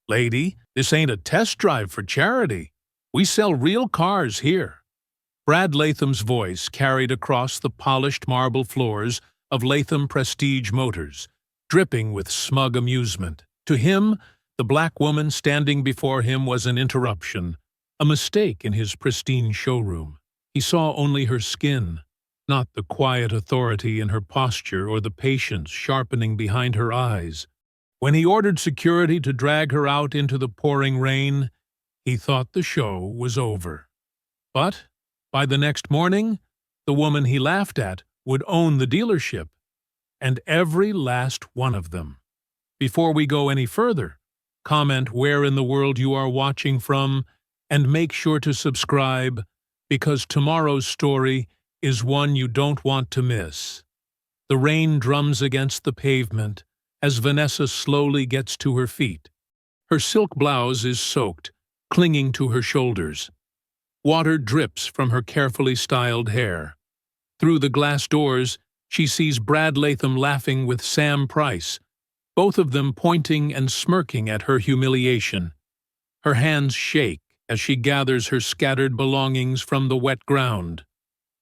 Lady, this ain't a test drive for charity. We sell real cars here. Brad Latham's voice carried across the polished marble floors of Latham Prestige Motors, dripping with smug amusement. To him, the black woman standing before him was an interruption, a mistake in his pristine showroom. He saw only her skin, not the quiet authority in her posture or the patience sharpening behind her eyes. When he ordered security to drag her out into the pouring rain, he thought the show was over. But by the next morning, the woman he laughed at would own the dealership, and every last one of them. Before we go any further, comment where in the world you are watching from, and make sure to subscribe, because tomorrow's story is one you don't want to miss. The rain drums against the pavement as Vanessa slowly gets to her feet. Her silk blouse is soaked, clinging to her shoulders. Water drips from her carefully styled hair. Through the glass doors, she sees Brad Latham laughing with Sam Price, both of them pointing and smirking at her humiliation. Her hands shake as she gathers her scattered belongings from the wet ground.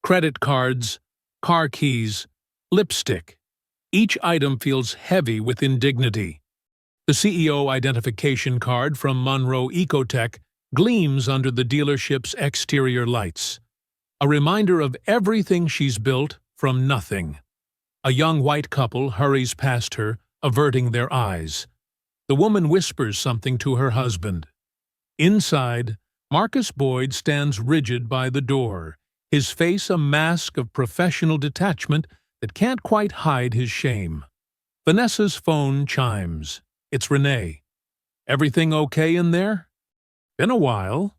Credit cards, car keys, lipstick. Each item feels heavy with indignity. The CEO identification card from Monroe Ecotech gleams under the dealership's exterior lights, a reminder of everything she's built from nothing. A young white couple hurries past her, averting their eyes. The woman whispers something to her husband. Inside, Marcus Boyd stands rigid by the door, his face a mask of professional detachment that can't quite hide his shame. Vanessa's phone chimes. It's Renee. Everything okay in there? Been a while.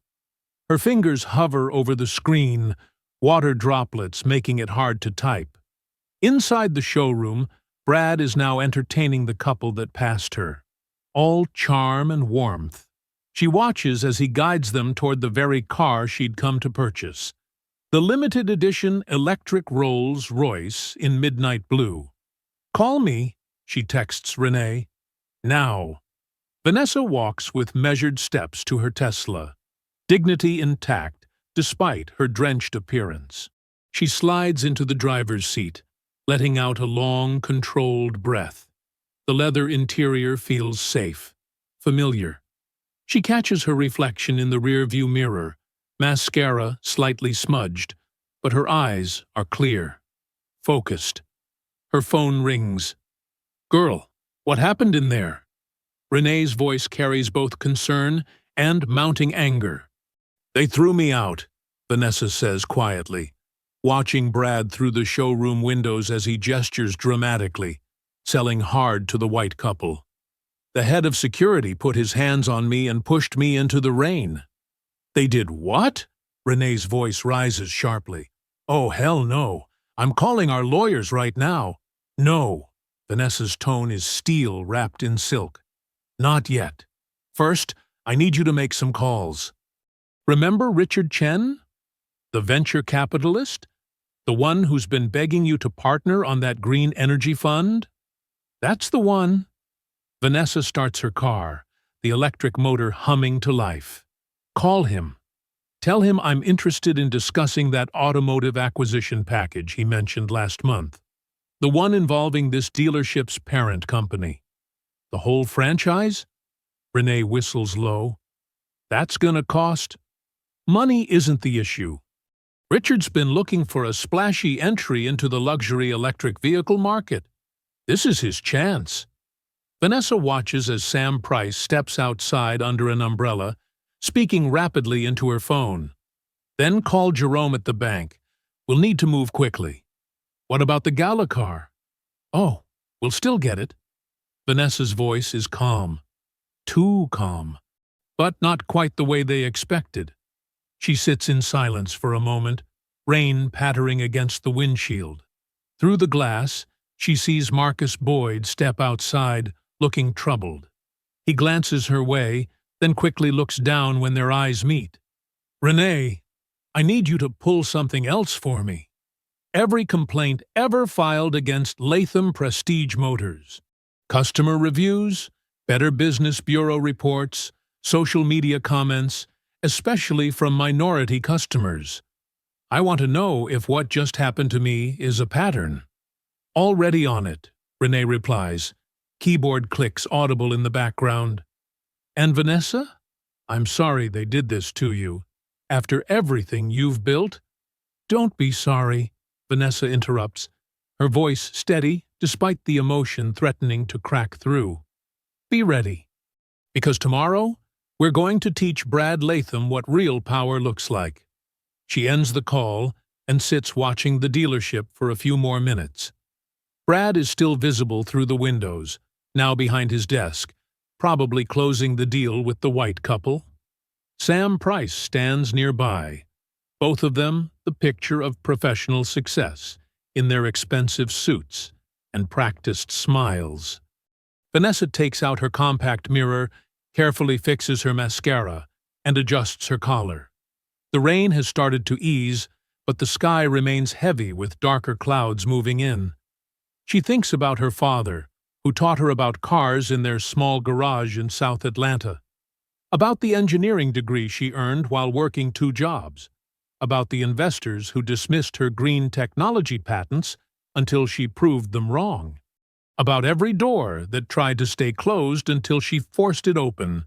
Her fingers hover over the screen, water droplets making it hard to type. Inside the showroom, Brad is now entertaining the couple that passed her, all charm and warmth. She watches as he guides them toward the very car she'd come to purchase, the limited edition electric Rolls-Royce in midnight blue. "Call me," she texts Renee. "Now." Vanessa walks with measured steps to her Tesla, dignity intact despite her drenched appearance. She slides into the driver's seat, letting out a long, controlled breath. The leather interior feels safe, familiar. She catches her reflection in the rear-view mirror, mascara slightly smudged, but her eyes are clear, focused. Her phone rings. "Girl, what happened in there?" Renee's voice carries both concern and mounting anger. "They threw me out," Vanessa says quietly, watching Brad through the showroom windows as he gestures dramatically, selling hard to the white couple. "The head of security put his hands on me and pushed me into the rain." "They did what?" Renee's voice rises sharply. "Oh, hell no. I'm calling our lawyers right now." "No." Vanessa's tone is steel wrapped in silk. "Not yet. First, I need you to make some calls. Remember Richard Chen? The venture capitalist? The one who's been begging you to partner on that green energy fund? That's the one." Vanessa starts her car, the electric motor humming to life. "Call him. Tell him I'm interested in discussing that automotive acquisition package he mentioned last month. The one involving this dealership's parent company." "The whole franchise?" Renee whistles low. "That's gonna cost." "Money isn't the issue. Richard's been looking for a splashy entry into the luxury electric vehicle market. This is his chance." Vanessa watches as Sam Price steps outside under an umbrella, speaking rapidly into her phone. "Then call Jerome at the bank. We'll need to move quickly." "What about the gala car?" "Oh, we'll still get it." Vanessa's voice is calm. Too calm. But not quite the way they expected. She sits in silence for a moment, rain pattering against the windshield. Through the glass, she sees Marcus Boyd step outside, looking troubled. He glances her way, then quickly looks down when their eyes meet. "Renee, I need you to pull something else for me. Every complaint ever filed against Latham Prestige Motors. Customer reviews, Better Business Bureau reports, social media comments, especially from minority customers. I want to know if what just happened to me is a pattern. Already on it, Renee replies. Keyboard clicks audible in the background. And Vanessa? I'm sorry they did this to you. After everything you've built? Don't be sorry, Vanessa interrupts, her voice steady despite the emotion threatening to crack through. Be ready, because tomorrow we're going to teach Brad Latham what real power looks like. She ends the call and sits watching the dealership for a few more minutes. Brad is still visible through the windows, now behind his desk, probably closing the deal with the white couple. Sam Price stands nearby, both of them the picture of professional success, in their expensive suits and practiced smiles. Vanessa takes out her compact mirror, carefully fixes her mascara, and adjusts her collar. The rain has started to ease, but the sky remains heavy with darker clouds moving in. She thinks about her father, who taught her about cars in their small garage in South Atlanta, about the engineering degree she earned while working 2 jobs, about the investors who dismissed her green technology patents until she proved them wrong, about every door that tried to stay closed until she forced it open.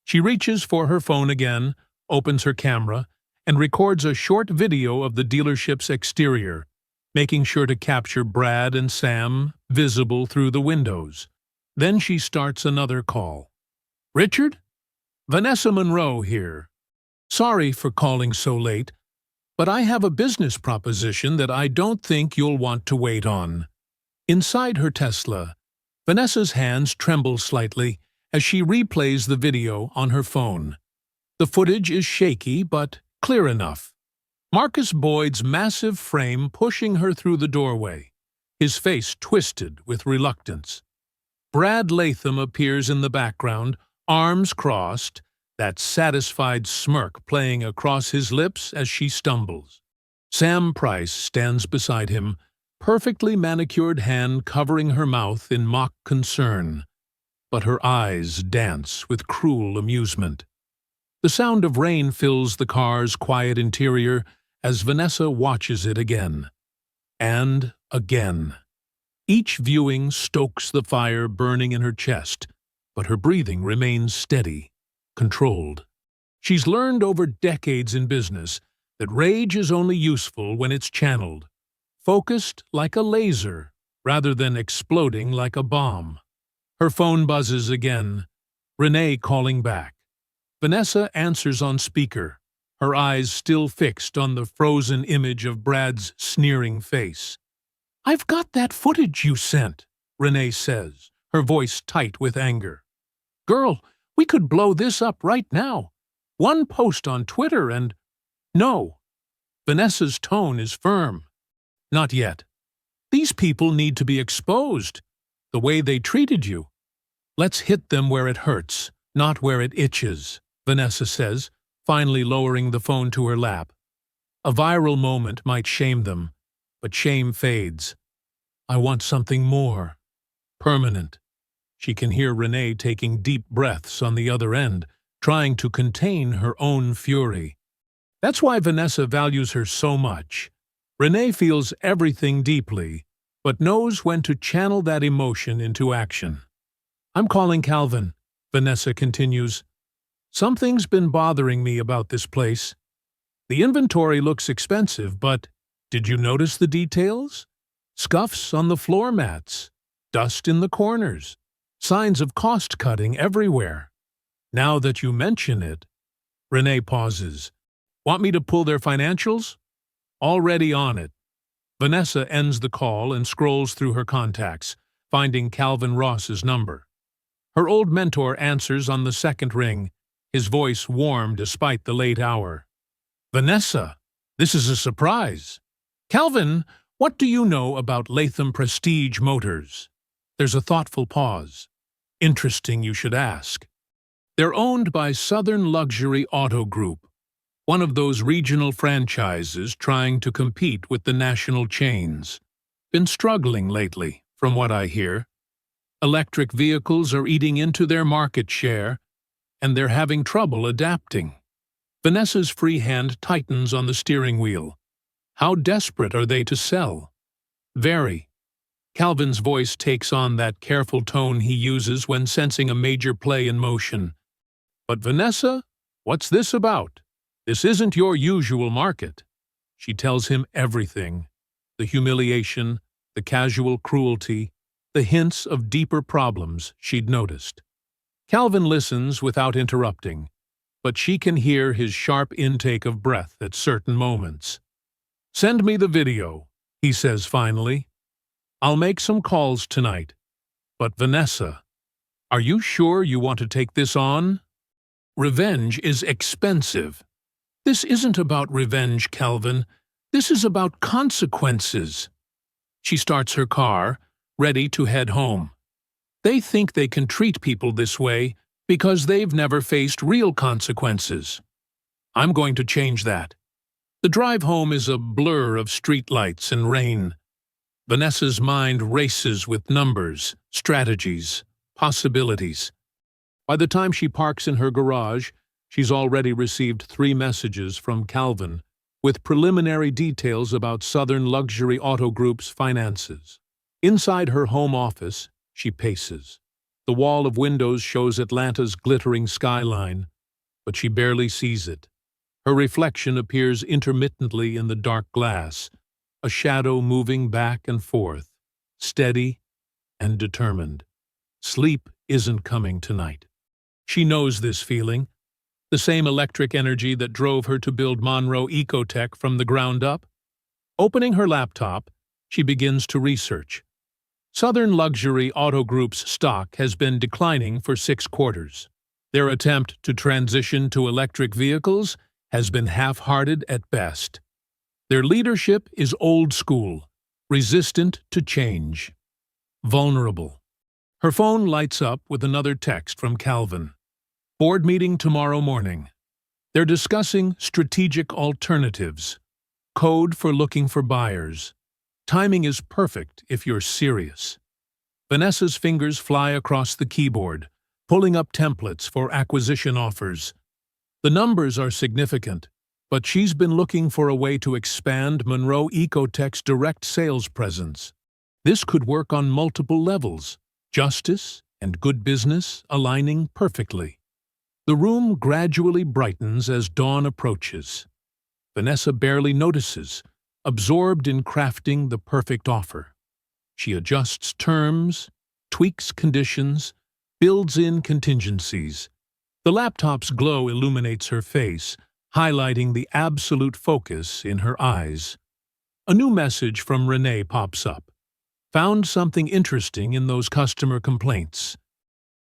She reaches for her phone again, opens her camera, and records a short video of the dealership's exterior, making sure to capture Brad and Sam visible through the windows. Then she starts another call. Richard? Vanessa Monroe here. Sorry for calling so late, but I have a business proposition that I don't think you'll want to wait on. Inside her Tesla, Vanessa's hands tremble slightly as she replays the video on her phone. The footage is shaky but clear enough. Marcus Boyd's massive frame pushing her through the doorway, his face twisted with reluctance. Brad Latham appears in the background, arms crossed, that satisfied smirk playing across his lips as she stumbles. Sam Price stands beside him, perfectly manicured hand covering her mouth in mock concern, but her eyes dance with cruel amusement. The sound of rain fills the car's quiet interior as Vanessa watches it again. And again. Each viewing stokes the fire burning in her chest, but her breathing remains steady, controlled. She's learned over decades in business that rage is only useful when it's channeled, focused like a laser rather than exploding like a bomb. Her phone buzzes again, Renee calling back. Vanessa answers on speaker, her eyes still fixed on the frozen image of Brad's sneering face. I've got that footage you sent, Renee says, her voice tight with anger. Girl, we could blow this up right now. One post on Twitter and… No. Vanessa's tone is firm. Not yet. These people need to be exposed. The way they treated you. Let's hit them where it hurts, not where it itches, Vanessa says, finally lowering the phone to her lap. A viral moment might shame them, but shame fades. I want something more. Permanent. She can hear Renee taking deep breaths on the other end, trying to contain her own fury. That's why Vanessa values her so much. Renee feels everything deeply, but knows when to channel that emotion into action. I'm calling Calvin, Vanessa continues. Something's been bothering me about this place. The inventory looks expensive, but did you notice the details? Scuffs on the floor mats, dust in the corners, signs of cost-cutting everywhere. Now that you mention it… Renee pauses. Want me to pull their financials? Already on it. Vanessa ends the call and scrolls through her contacts, finding Calvin Ross's number. Her old mentor answers on the second ring, his voice warm despite the late hour. Vanessa, this is a surprise. Calvin, what do you know about Latham Prestige Motors? There's a thoughtful pause. Interesting you should ask. They're owned by Southern Luxury Auto Group, one of those regional franchises trying to compete with the national chains. Been struggling lately, from what I hear. Electric vehicles are eating into their market share, and they're having trouble adapting. Vanessa's free hand tightens on the steering wheel. How desperate are they to sell? Very. Calvin's voice takes on that careful tone he uses when sensing a major play in motion. But Vanessa, what's this about? This isn't your usual market. She tells him everything. The humiliation, the casual cruelty, the hints of deeper problems she'd noticed. Calvin listens without interrupting, but she can hear his sharp intake of breath at certain moments. "Send me the video," he says finally. "I'll make some calls tonight. But Vanessa, are you sure you want to take this on? Revenge is expensive. This isn't about revenge, Calvin. This is about consequences." She starts her car, ready to head home. They think they can treat people this way because they've never faced real consequences. I'm going to change that. The drive home is a blur of streetlights and rain. Vanessa's mind races with numbers, strategies, possibilities. By the time she parks in her garage, she's already received 3 messages from Calvin with preliminary details about Southern Luxury Auto Group's finances. Inside her home office, she paces. The wall of windows shows Atlanta's glittering skyline, but she barely sees it. Her reflection appears intermittently in the dark glass, a shadow moving back and forth, steady and determined. Sleep isn't coming tonight. She knows this feeling, the same electric energy that drove her to build Monroe Ecotech from the ground up. Opening her laptop, she begins to research. Southern Luxury Auto Group's stock has been declining for 6 quarters. Their attempt to transition to electric vehicles has been half-hearted at best. Their leadership is old school, resistant to change, vulnerable. Her phone lights up with another text from Calvin. Board meeting tomorrow morning. They're discussing strategic alternatives, code for looking for buyers. Timing is perfect if you're serious. Vanessa's fingers fly across the keyboard, pulling up templates for acquisition offers. The numbers are significant, but she's been looking for a way to expand Monroe Ecotech's direct sales presence. This could work on multiple levels, justice and good business aligning perfectly. The room gradually brightens as dawn approaches. Vanessa barely notices, absorbed in crafting the perfect offer. She adjusts terms, tweaks conditions, builds in contingencies. The laptop's glow illuminates her face, highlighting the absolute focus in her eyes. A new message from Renee pops up. Found something interesting in those customer complaints.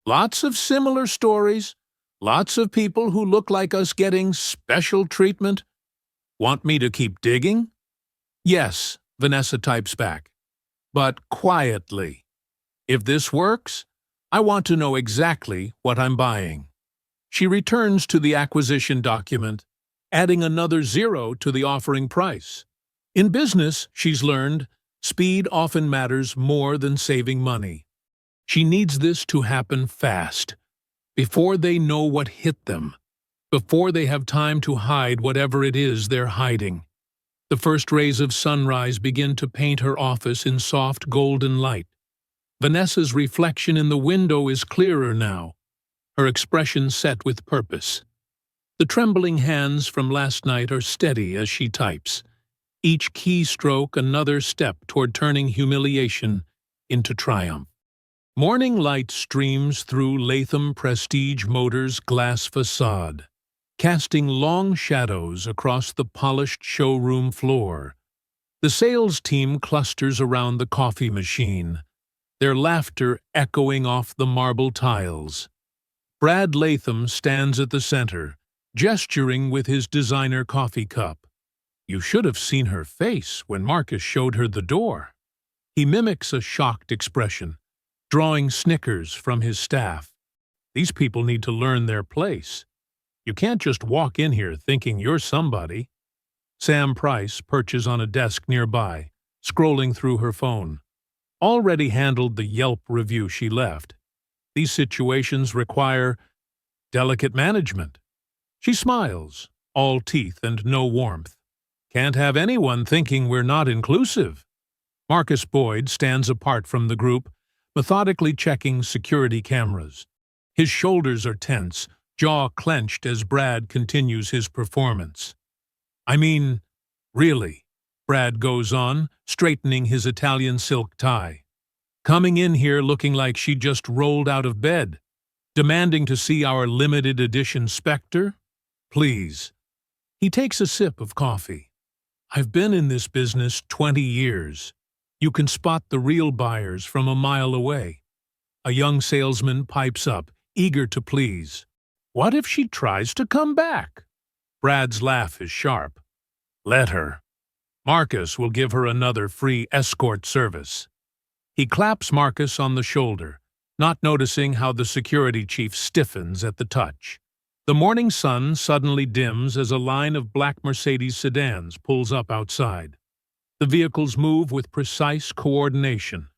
Lots of similar stories. Lots of people who look like us getting special treatment. Want me to keep digging? Yes, Vanessa types back. But quietly. If this works, I want to know exactly what I'm buying. She returns to the acquisition document, adding another 0 to the offering price. In business, she's learned, speed often matters more than saving money. She needs this to happen fast, before they know what hit them, before they have time to hide whatever it is they're hiding. The first rays of sunrise begin to paint her office in soft golden light. Vanessa's reflection in the window is clearer now, her expression set with purpose. The trembling hands from last night are steady as she types, each keystroke another step toward turning humiliation into triumph. Morning light streams through Latham Prestige Motors' glass facade, casting long shadows across the polished showroom floor. The sales team clusters around the coffee machine, their laughter echoing off the marble tiles. Brad Latham stands at the center, gesturing with his designer coffee cup. You should have seen her face when Marcus showed her the door. He mimics a shocked expression, drawing snickers from his staff. These people need to learn their place. You can't just walk in here thinking you're somebody. Sam Price perches on a desk nearby, scrolling through her phone. already handled the Yelp review she left. These situations require delicate management. She smiles, all teeth and no warmth. Can't have anyone thinking we're not inclusive. Marcus Boyd stands apart from the group, methodically checking security cameras. His shoulders are tense, jaw clenched as Brad continues his performance. I mean, really, Brad goes on, straightening his Italian silk tie. Coming in here looking like she just rolled out of bed. Demanding to see our limited edition Spectre? Please. He takes a sip of coffee. I've been in this business 20 years. You can spot the real buyers from a mile away. A young salesman pipes up, eager to please. What if she tries to come back? Brad's laugh is sharp. Let her. Marcus will give her another free escort service. He claps Marcus on the shoulder, not noticing how the security chief stiffens at the touch. The morning sun suddenly dims as a line of black Mercedes sedans pulls up outside. The vehicles move with precise coordination,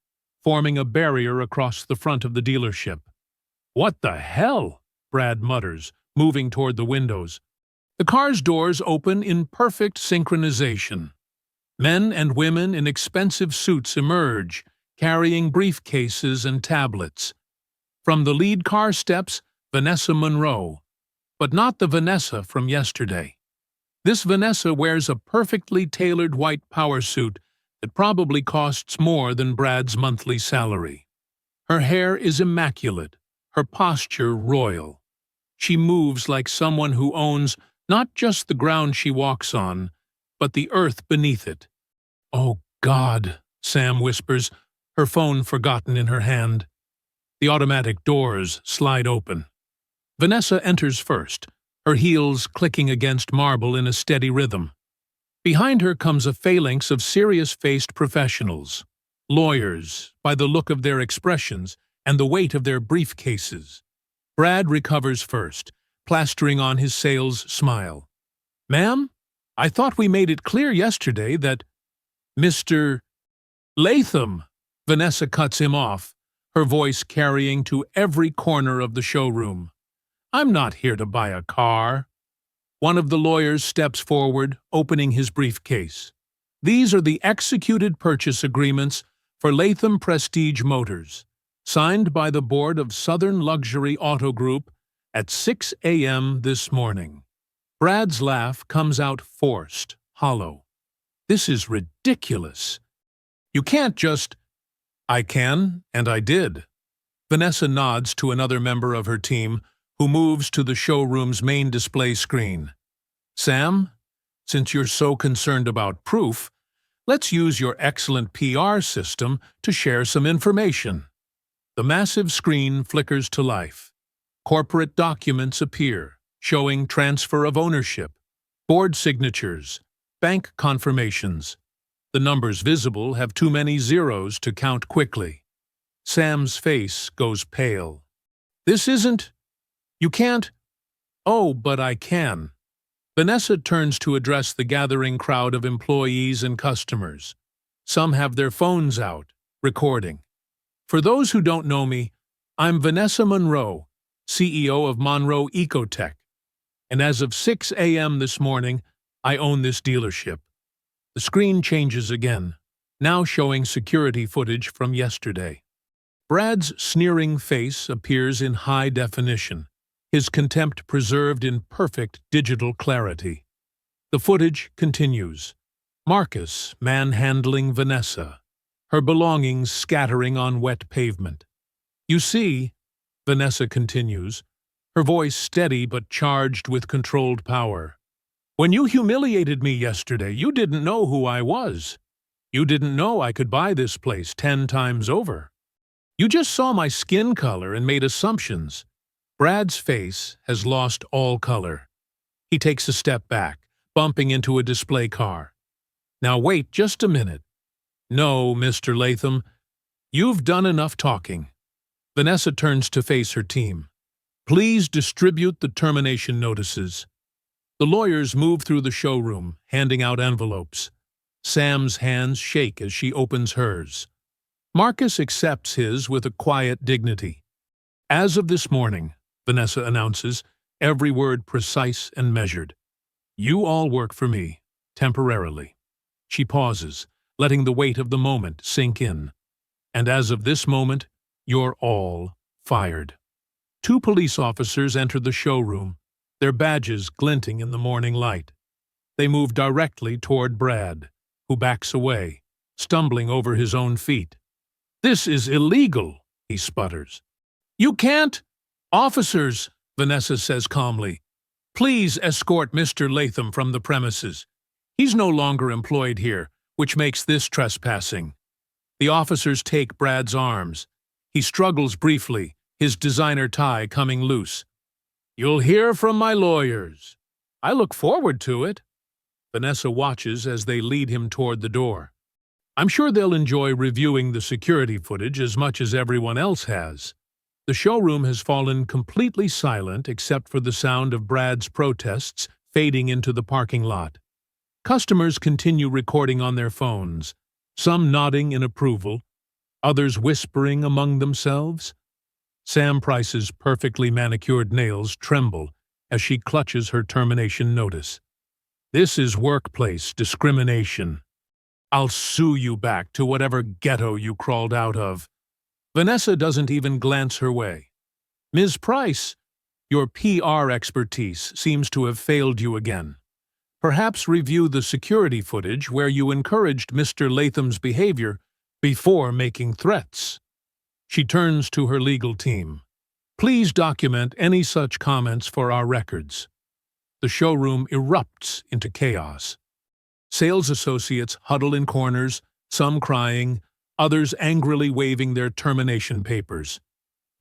forming a barrier across the front of the dealership. What the hell? Brad mutters, moving toward the windows. The car's doors open in perfect synchronization. Men and women in expensive suits emerge, carrying briefcases and tablets. From the lead car steps Vanessa Monroe, but not the Vanessa from yesterday. This Vanessa wears a perfectly tailored white power suit that probably costs more than Brad's monthly salary. Her hair is immaculate, her posture royal. She moves like someone who owns not just the ground she walks on, but the earth beneath it. Oh, God, Sam whispers, her phone forgotten in her hand. The automatic doors slide open. Vanessa enters first, her heels clicking against marble in a steady rhythm. Behind her comes a phalanx of serious-faced professionals, lawyers, by the look of their expressions and the weight of their briefcases. Brad recovers first, plastering on his sales smile. Ma'am, I thought we made it clear yesterday that Mr. Latham, Vanessa cuts him off, her voice carrying to every corner of the showroom. I'm not here to buy a car. One of the lawyers steps forward, opening his briefcase. These are the executed purchase agreements for Latham Prestige Motors, signed by the board of Southern Luxury Auto Group at 6 a.m. this morning. Brad's laugh comes out forced, hollow. This is ridiculous. You can't just... I can, and I did. Vanessa nods to another member of her team, who moves to the showroom's main display screen. Sam, since you're so concerned about proof, let's use your excellent PR system to share some information. The massive screen flickers to life. Corporate documents appear, showing transfer of ownership, board signatures, bank confirmations. The numbers visible have too many zeros to count quickly. Sam's face goes pale. This isn't... You can't... Oh, but I can. Vanessa turns to address the gathering crowd of employees and customers. Some have their phones out, recording. For those who don't know me, I'm Vanessa Monroe, CEO of Monroe Ecotech. And as of 6 a.m. this morning, I own this dealership. The screen changes again, now showing security footage from yesterday. Brad's sneering face appears in high definition, his contempt preserved in perfect digital clarity. The footage continues. Marcus manhandling Vanessa, her belongings scattering on wet pavement. You see, Vanessa continues, her voice steady but charged with controlled power. When you humiliated me yesterday, you didn't know who I was. You didn't know I could buy this place 10 times over. You just saw my skin color and made assumptions. Brad's face has lost all color. He takes a step back, bumping into a display car. Now wait just a minute. No, Mr. Latham, you've done enough talking. Vanessa turns to face her team. Please distribute the termination notices. The lawyers move through the showroom, handing out envelopes. Sam's hands shake as she opens hers. Marcus accepts his with a quiet dignity. As of this morning, Vanessa announces, every word precise and measured. You all work for me, temporarily. She pauses, letting the weight of the moment sink in. And as of this moment, you're all fired. Two police officers enter the showroom, their badges glinting in the morning light. They move directly toward Brad, who backs away, stumbling over his own feet. "This is illegal," he sputters. "You can't—" "Officers," Vanessa says calmly, "please escort Mr. Latham from the premises. He's no longer employed here, which makes this trespassing." The officers take Brad's arms. He struggles briefly, his designer tie coming loose. "You'll hear from my lawyers." "I look forward to it." Vanessa watches as they lead him toward the door. "I'm sure they'll enjoy reviewing the security footage as much as everyone else has." The showroom has fallen completely silent except for the sound of Brad's protests fading into the parking lot. Customers continue recording on their phones, some nodding in approval, others whispering among themselves. Sam Price's perfectly manicured nails tremble as she clutches her termination notice. "This is workplace discrimination. I'll sue you back to whatever ghetto you crawled out of." Vanessa doesn't even glance her way. "Ms. Price, your PR expertise seems to have failed you again. Perhaps review the security footage where you encouraged Mr. Latham's behavior before making threats." She turns to her legal team. "Please document any such comments for our records." The showroom erupts into chaos. Sales associates huddle in corners, some crying, others angrily waving their termination papers.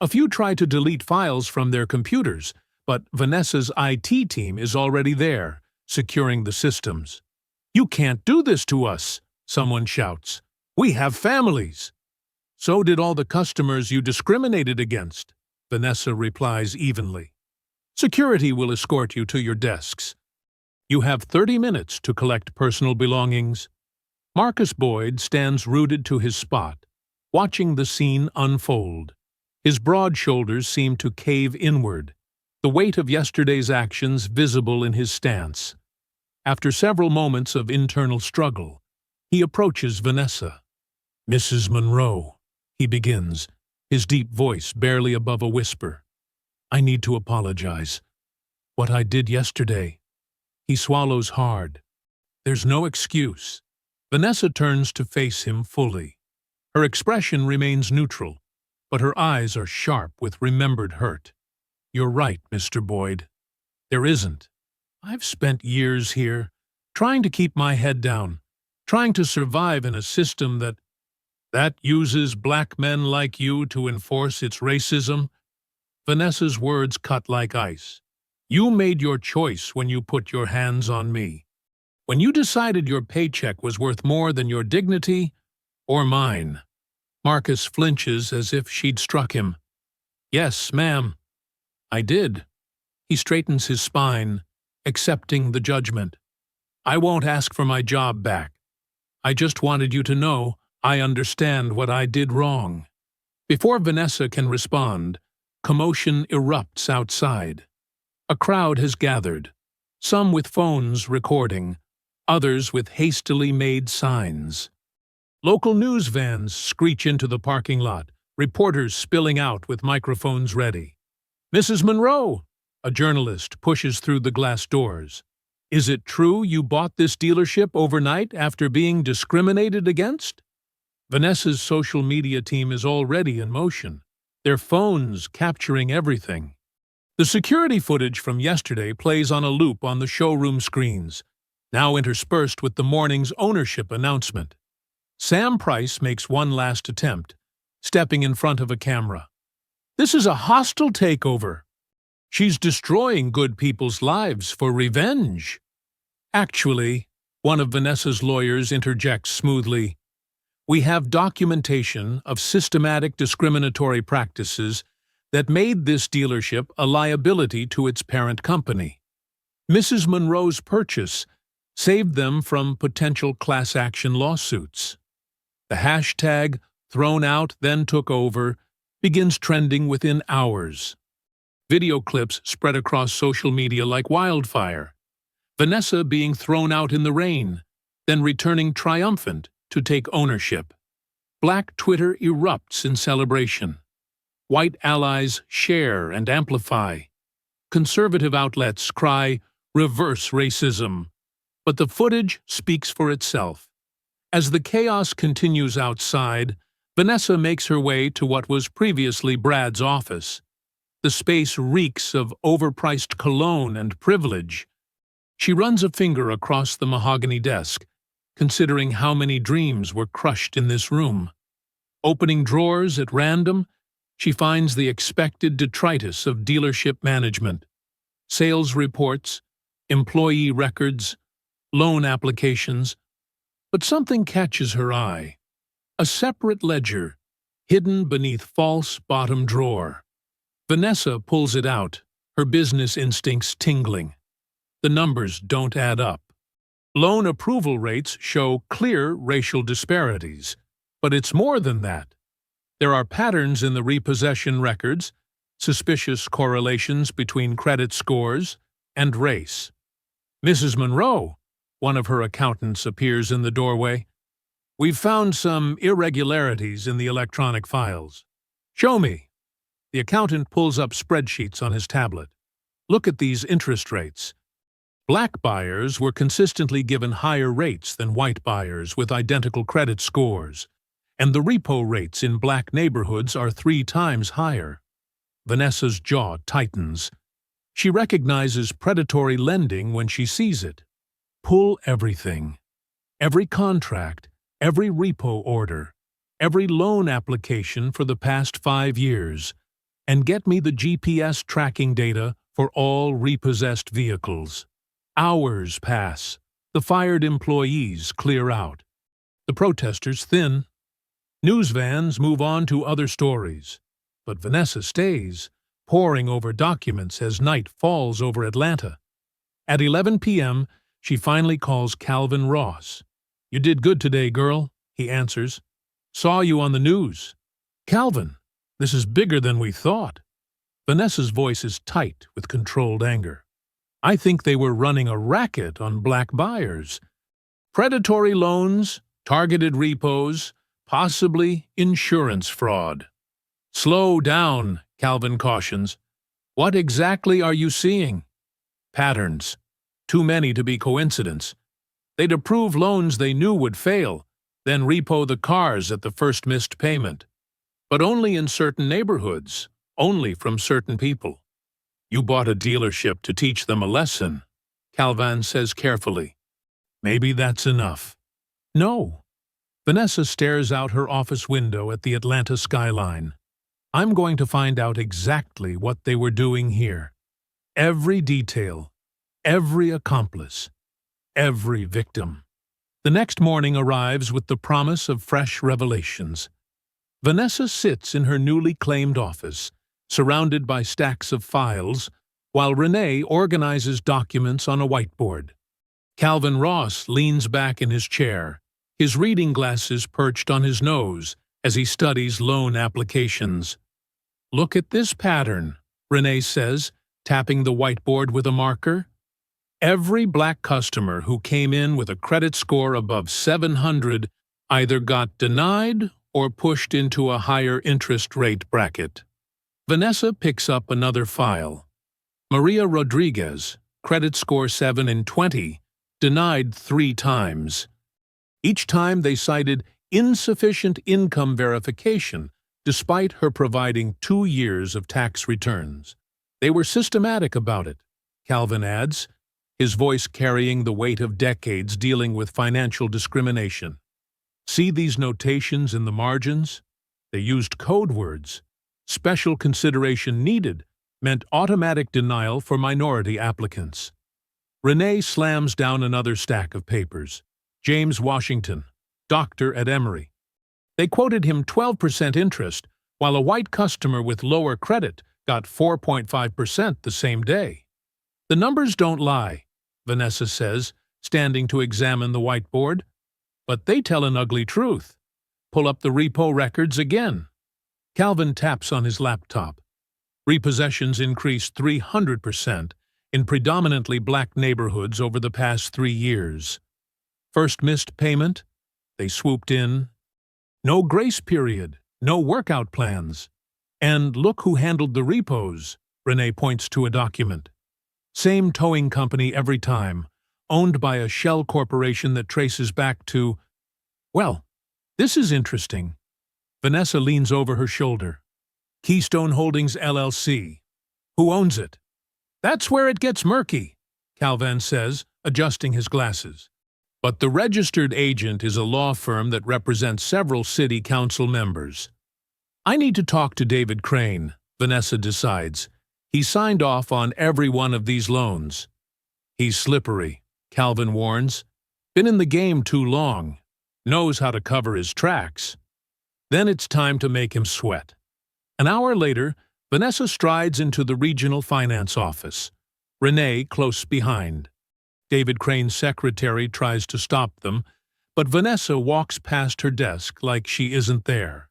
A few try to delete files from their computers, but Vanessa's IT team is already there, securing the systems. "You can't do this to us," someone shouts. "We have families." "So did all the customers you discriminated against," Vanessa replies evenly. "Security will escort you to your desks. You have 30 minutes to collect personal belongings." Marcus Boyd stands rooted to his spot, watching the scene unfold. His broad shoulders seem to cave inward, the weight of yesterday's actions visible in his stance. After several moments of internal struggle, he approaches Vanessa. "Mrs. Monroe," he begins, his deep voice barely above a whisper. "I need to apologize. What I did yesterday—" He swallows hard. There's no excuse. Vanessa turns to face him fully. Her expression remains neutral, but her eyes are sharp with remembered hurt. "You're right, Mr. Boyd. There isn't. I've spent years here, trying to keep my head down, trying to survive in a system that uses black men like you to enforce its racism." Vanessa's words cut like ice. "You made your choice when you put your hands on me. When you decided your paycheck was worth more than your dignity or mine." Marcus flinches as if she'd struck him. "Yes, ma'am. I did." He straightens his spine, accepting the judgment. "I won't ask for my job back. I just wanted you to know I understand what I did wrong." Before Vanessa can respond, commotion erupts outside. A crowd has gathered, some with phones recording, others with hastily made signs. Local news vans screech into the parking lot, reporters spilling out with microphones ready. "Mrs. Monroe," a journalist pushes through the glass doors. "Is it true you bought this dealership overnight after being discriminated against?" Vanessa's social media team is already in motion, their phones capturing everything. The security footage from yesterday plays on a loop on the showroom screens, now interspersed with the morning's ownership announcement. Sam Price makes one last attempt, stepping in front of a camera. "This is a hostile takeover. She's destroying good people's lives for revenge." "Actually," one of Vanessa's lawyers interjects smoothly, "we have documentation of systematic discriminatory practices that made this dealership a liability to its parent company. Mrs. Monroe's purchase saved them from potential class action lawsuits. The hashtag thrown out, then took over, begins trending within hours. Video clips spread across social media like wildfire. Vanessa being thrown out in the rain, then returning triumphant to take ownership. Black Twitter erupts in celebration. White allies share and amplify. Conservative outlets cry, "Reverse racism." But the footage speaks for itself. As the chaos continues outside, Vanessa makes her way to what was previously Brad's office. The space reeks of overpriced cologne and privilege. She runs a finger across the mahogany desk, considering how many dreams were crushed in this room. Opening drawers at random, she finds the expected detritus of dealership management. Sales reports, employee records, loan applications. But something catches her eye. A separate ledger, hidden beneath false bottom drawer. Vanessa pulls it out, her business instincts tingling. The numbers don't add up. Loan approval rates show clear racial disparities, but it's more than that. There are patterns in the repossession records, suspicious correlations between credit scores and race. Mrs. Monroe, one of her accountants, appears in the doorway. "We've found some irregularities in the electronic files." "Show me." The accountant pulls up spreadsheets on his tablet. "Look at these interest rates. Black buyers were consistently given higher rates than white buyers with identical credit scores, and the repo rates in black neighborhoods are 3 times higher." Vanessa's jaw tightens. She recognizes predatory lending when she sees it. Pull everything. Every contract, every repo order, every loan application for the past 5 years, and get me the GPS tracking data for all repossessed vehicles. Hours pass. The fired employees clear out. The protesters thin. News vans move on to other stories. But Vanessa stays, poring over documents as night falls over Atlanta. At 11 p.m., she finally calls Calvin Ross. "You did good today, girl," he answers. "Saw you on the news." "Calvin, this is bigger than we thought." Vanessa's voice is tight with controlled anger. "I think they were running a racket on black buyers. Predatory loans, targeted repos, possibly insurance fraud." "Slow down," Calvin cautions. "What exactly are you seeing?" "Patterns. Too many to be coincidence. They'd approve loans they knew would fail, then repo the cars at the first missed payment. But only in certain neighborhoods, only from certain people. You bought a dealership to teach them a lesson," Calvin says carefully. "Maybe that's enough." "No." Vanessa stares out her office window at the Atlanta skyline. "I'm going to find out exactly what they were doing here. Every detail, every accomplice, every victim." The next morning arrives with the promise of fresh revelations. Vanessa sits in her newly claimed office, surrounded by stacks of files, while Renee organizes documents on a whiteboard. Calvin Ross leans back in his chair, his reading glasses perched on his nose as he studies loan applications. "Look at this pattern," Renee says, tapping the whiteboard with a marker. "Every black customer who came in with a credit score above 700 either got denied or pushed into a higher interest rate bracket." Vanessa picks up another file. Maria Rodriguez, credit score 7 in 20, denied 3 times. Each time they cited insufficient income verification, despite her providing 2 years of tax returns. They were systematic about it, Calvin adds, his voice carrying the weight of decades dealing with financial discrimination. "See these notations in the margins? They used code words. Special consideration needed meant automatic denial for minority applicants." Renee slams down another stack of papers. James Washington, doctor at Emory. They quoted him 12% interest, while a white customer with lower credit got 4.5% the same day. "The numbers don't lie," Vanessa says, standing to examine the whiteboard. "But they tell an ugly truth. Pull up the repo records again. Calvin taps on his laptop. Repossessions increased 300% in predominantly black neighborhoods over the past 3 years. First missed payment? They swooped in. No grace period, no workout plans. And look who handled the repos, Renee points to a document. Same towing company every time, owned by a shell corporation that traces back to… Well, this is interesting. Vanessa leans over her shoulder. Keystone Holdings LLC. Who owns it? That's where it gets murky, Calvin says, adjusting his glasses. But the registered agent is a law firm that represents several city council members. I need to talk to David Crane, Vanessa decides. He signed off on every one of these loans. He's slippery, Calvin warns. Been in the game too long. Knows how to cover his tracks. Then it's time to make him sweat. An hour later, Vanessa strides into the regional finance office. Renee close behind. David Crane's secretary tries to stop them, but Vanessa walks past her desk like she isn't there.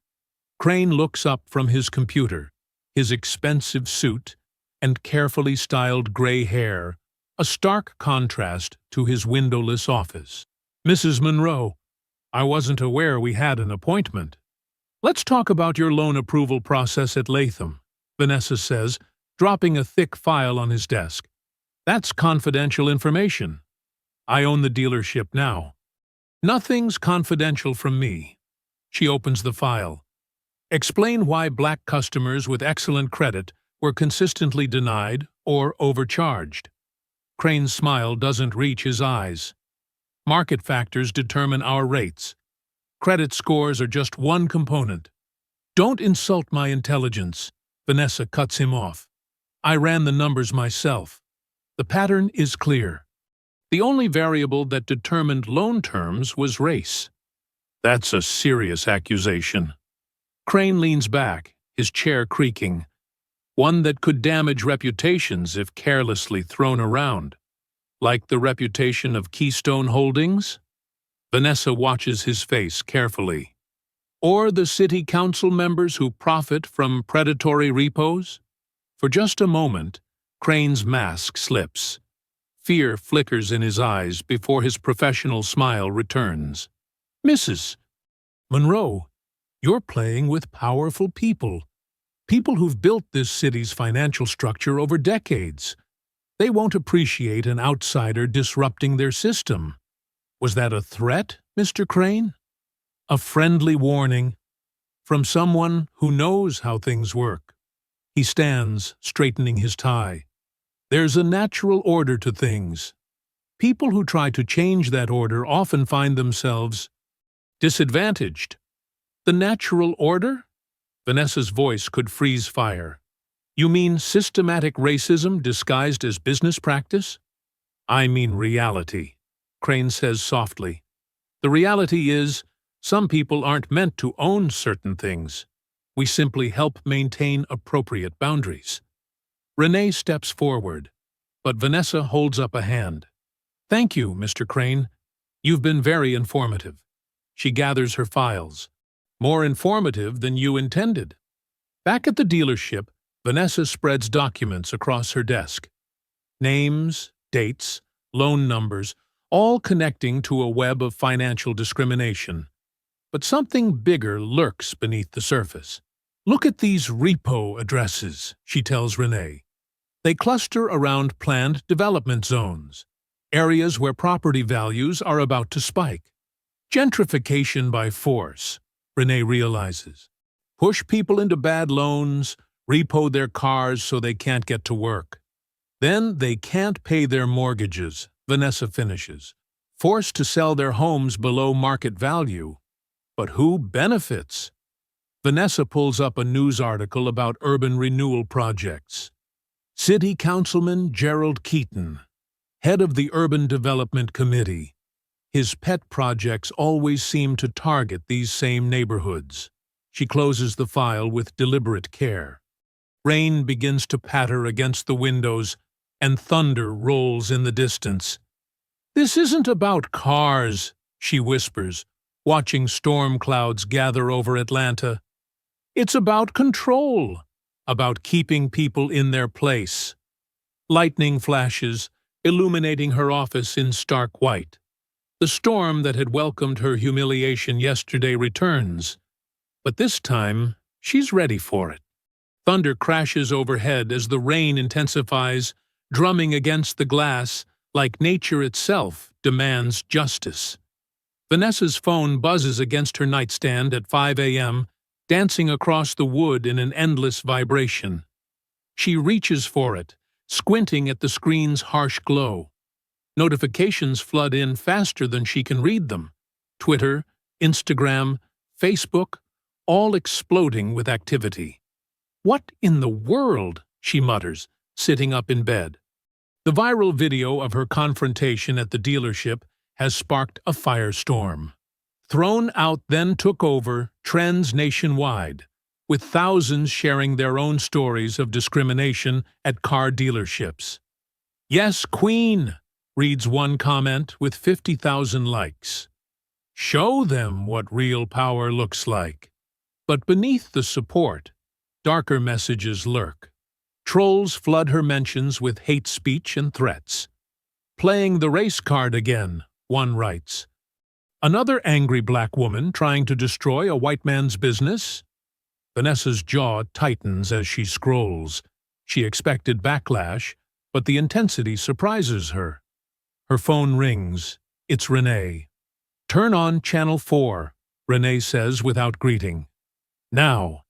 Crane looks up from his computer, his expensive suit and carefully styled gray hair, a stark contrast to his windowless office. Mrs. Monroe, I wasn't aware we had an appointment. Let's talk about your loan approval process at Latham, Vanessa says, dropping a thick file on his desk. That's confidential information. I own the dealership now. Nothing's confidential from me. She opens the file. Explain why black customers with excellent credit were consistently denied or overcharged. Crane's smile doesn't reach his eyes. Market factors determine our rates. Credit scores are just one component. Don't insult my intelligence, Vanessa cuts him off. I ran the numbers myself. The pattern is clear. The only variable that determined loan terms was race. That's a serious accusation. Crane leans back, his chair creaking. One that could damage reputations if carelessly thrown around. Like the reputation of Keystone Holdings? Vanessa watches his face carefully. Or the city council members who profit from predatory repos? For just a moment, Crane's mask slips. Fear flickers in his eyes before his professional smile returns. Mrs. Monroe, you're playing with powerful people. People who've built this city's financial structure over decades. They won't appreciate an outsider disrupting their system. Was that a threat, Mr. Crane? A friendly warning from someone who knows how things work. He stands, straightening his tie. There's a natural order to things. People who try to change that order often find themselves disadvantaged. The natural order? Vanessa's voice could freeze fire. You mean systematic racism disguised as business practice? I mean reality, Crane says softly. The reality is, some people aren't meant to own certain things. We simply help maintain appropriate boundaries. Renee steps forward, but Vanessa holds up a hand. Thank you, Mr. Crane. You've been very informative. She gathers her files. More informative than you intended. Back at the dealership, Vanessa spreads documents across her desk. Names, dates, loan numbers, all connecting to a web of financial discrimination. But something bigger lurks beneath the surface. Look at these repo addresses, she tells Renee. They cluster around planned development zones, areas where property values are about to spike. Gentrification by force, Renee realizes. Push people into bad loans, repo their cars so they can't get to work. Then they can't pay their mortgages, Vanessa finishes, forced to sell their homes below market value. But who benefits? Vanessa pulls up a news article about urban renewal projects. City Councilman Gerald Keaton, head of the Urban Development Committee. His pet projects always seem to target these same neighborhoods. She closes the file with deliberate care. Rain begins to patter against the windows, and thunder rolls in the distance. This isn't about cars, she whispers, watching storm clouds gather over Atlanta. It's about control, about keeping people in their place. Lightning flashes, illuminating her office in stark white. The storm that had welcomed her humiliation yesterday returns, but this time she's ready for it. Thunder crashes overhead as the rain intensifies, drumming against the glass like nature itself demands justice. Vanessa's phone buzzes against her nightstand at 5 a.m., dancing across the wood in an endless vibration. She reaches for it, squinting at the screen's harsh glow. Notifications flood in faster than she can read them. Twitter, Instagram, Facebook, all exploding with activity. "What in the world?" she mutters, sitting up in bed. The viral video of her confrontation at the dealership has sparked a firestorm. Thrown Out then took over trends nationwide, with thousands sharing their own stories of discrimination at car dealerships. "Yes, Queen," reads one comment with 50,000 likes. Show them what real power looks like. But beneath the support, darker messages lurk. Trolls flood her mentions with hate speech and threats. "Playing the race card again," one writes. "Another angry black woman trying to destroy a white man's business?" Vanessa's jaw tightens as she scrolls. She expected backlash, but the intensity surprises her. Her phone rings. It's Renee. "Turn on Channel 4, Renee says without greeting. "Now."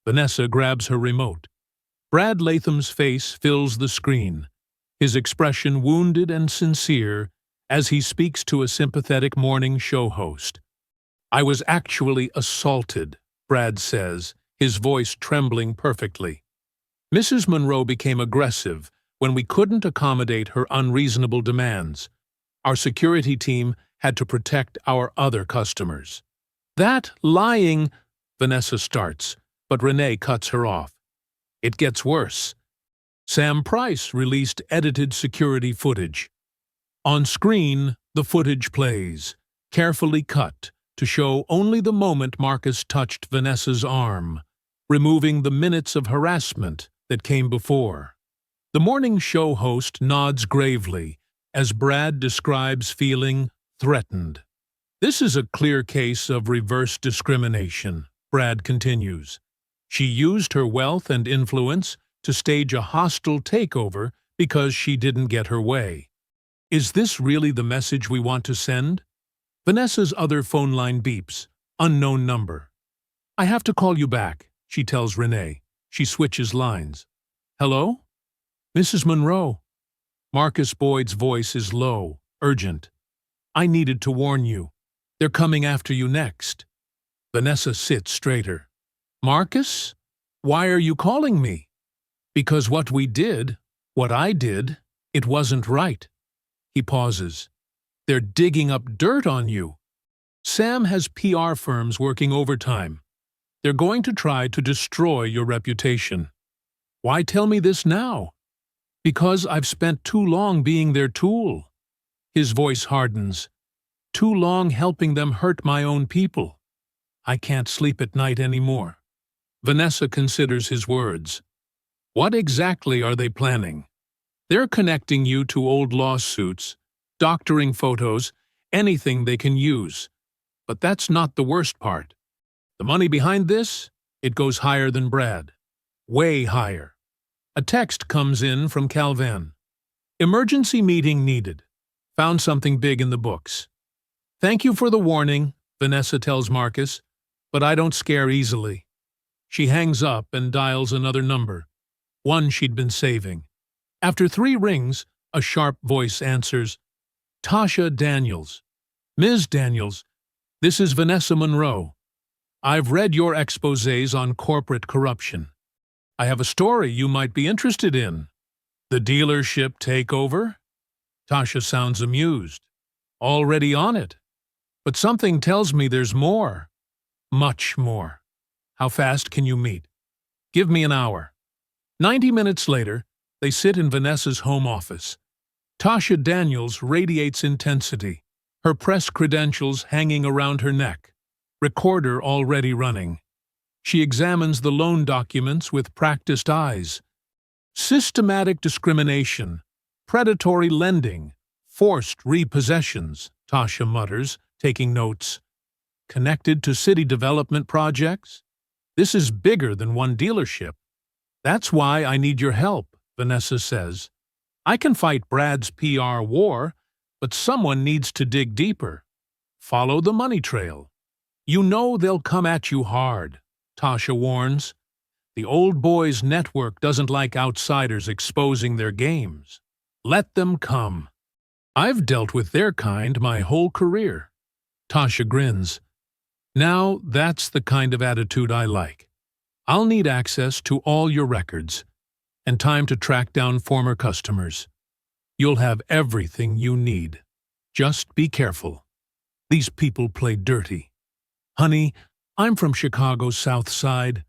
Vanessa grabs her remote. Brad Latham's face fills the screen, his expression wounded and sincere as he speaks to a sympathetic morning show host. "I was actually assaulted," Brad says, his voice trembling perfectly. "Mrs. Monroe became aggressive when we couldn't accommodate her unreasonable demands. Our security team had to protect our other customers." "That lying," Vanessa starts, but Renee cuts her off. It gets worse. Sam Price released edited security footage. On screen, the footage plays, carefully cut to show only the moment Marcus touched Vanessa's arm, removing the minutes of harassment that came before. The morning show host nods gravely as Brad describes feeling threatened. "This is a clear case of reverse discrimination," Brad continues. "She used her wealth and influence to stage a hostile takeover because she didn't get her way. Is this really the message we want to send?" Vanessa's other phone line beeps. Unknown number. "I have to call you back," she tells Renee. She switches lines. "Hello? Mrs. Monroe." Marcus Boyd's voice is low, urgent. "I needed to warn you. They're coming after you next." Vanessa sits straighter. "Marcus? Why are you calling me?" "Because what I did, it wasn't right." He pauses. "They're digging up dirt on you. Sam has PR firms working overtime. They're going to try to destroy your reputation." "Why tell me this now?" "Because I've spent too long being their tool." His voice hardens. "Too long helping them hurt my own people. I can't sleep at night anymore." Vanessa considers his words. "What exactly are they planning?" "They're connecting you to old lawsuits, doctoring photos, anything they can use. But that's not the worst part. The money behind this, it goes higher than Brad. Way higher." A text comes in from Calvin. "Emergency meeting needed. Found something big in the books." "Thank you for the warning," Vanessa tells Marcus, "but I don't scare easily." She hangs up and dials another number, one she'd been saving. After 3 rings, a sharp voice answers. "Tasha Daniels." "Ms. Daniels, this is Vanessa Monroe. I've read your exposés on corporate corruption. I have a story you might be interested in." "The dealership takeover?" Tasha sounds amused. "Already on it. But something tells me there's more. Much more. How fast can you meet?" "Give me an hour." 90 minutes later, they sit in Vanessa's home office. Tasha Daniels radiates intensity. her press credentials hanging around her neck, recorder already running. She examines the loan documents with practiced eyes. Systematic discrimination, predatory lending, forced repossessions, Tasha mutters, taking notes. Connected to city development projects? This is bigger than one dealership. That's why I need your help, Vanessa says. I can fight Brad's PR war, but someone needs to dig deeper. Follow the money trail. You know they'll come at you hard, Tasha warns. The old boys' network doesn't like outsiders exposing their games. Let them come. I've dealt with their kind my whole career. Tasha grins. Now that's the kind of attitude I like. I'll need access to all your records and time to track down former customers. You'll have everything you need. Just be careful. These people play dirty. Honey, I'm from Chicago's South Side.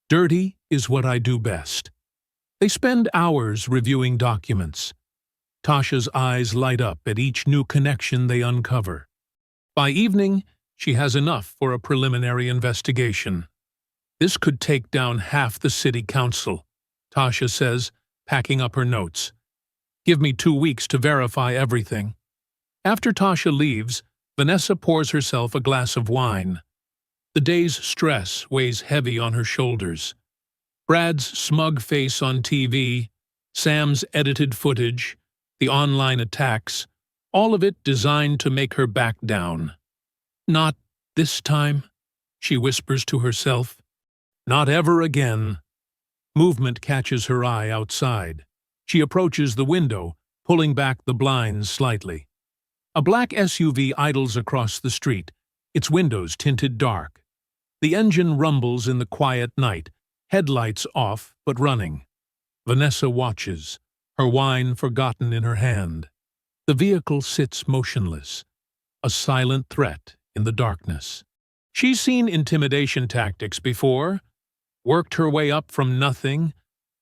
Dirty is what I do best. They spend hours reviewing documents. Tasha's eyes light up at each new connection they uncover. By evening, she has enough for a preliminary investigation. This could take down half the city council, Tasha says, packing up her notes. Give me 2 weeks to verify everything. After Tasha leaves, Vanessa pours herself a glass of wine. The day's stress weighs heavy on her shoulders. Brad's smug face on TV, Sam's edited footage, the online attacks, all of it designed to make her back down. Not this time, she whispers to herself. Not ever again. Movement catches her eye outside. She approaches the window, pulling back the blinds slightly. A black SUV idles across the street, its windows tinted dark. The engine rumbles in the quiet night, headlights off but running. Vanessa watches, her wine forgotten in her hand. The vehicle sits motionless, a silent threat in the darkness. She's seen intimidation tactics before, worked her way up from nothing,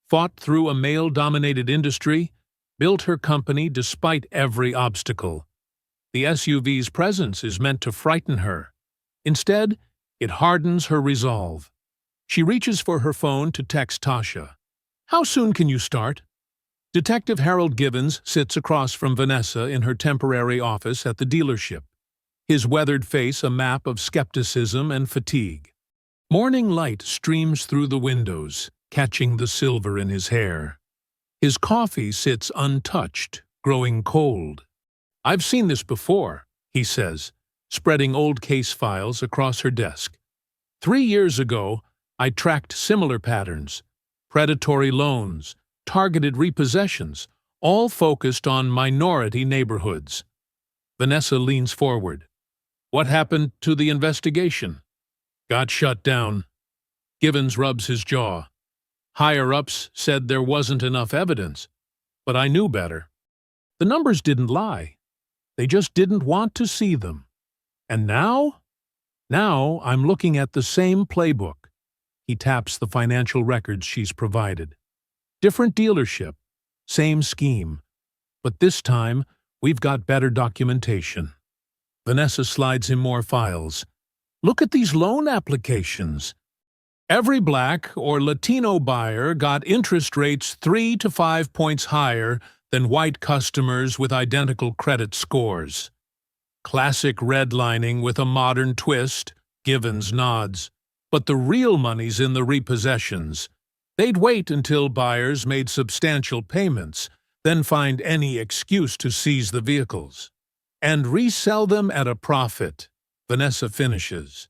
fought through a male-dominated industry, built her company despite every obstacle. The SUV's presence is meant to frighten her. Instead, it hardens her resolve. She reaches for her phone to text Tasha. How soon can you start? Detective Harold Givens sits across from Vanessa in her temporary office at the dealership, his weathered face a map of skepticism and fatigue. Morning light streams through the windows, catching the silver in his hair. His coffee sits untouched, growing cold. I've seen this before, he says, spreading old case files across her desk. 3 years ago, I tracked similar patterns. Predatory loans, targeted repossessions, all focused on minority neighborhoods. Vanessa leans forward. What happened to the investigation? Got shut down. Givens rubs his jaw. Higher-ups said there wasn't enough evidence, but I knew better. The numbers didn't lie. They just didn't want to see them. And now? Now I'm looking at the same playbook. He taps the financial records she's provided. Different dealership, same scheme. But this time, we've got better documentation. Vanessa slides him more files. Look at these loan applications. Every Black or Latino buyer got interest rates 3 to 5 points higher than white customers with identical credit scores. Classic redlining with a modern twist, Givens nods. But the real money's in the repossessions. They'd wait until buyers made substantial payments, then find any excuse to seize the vehicles. And resell them at a profit, Vanessa finishes.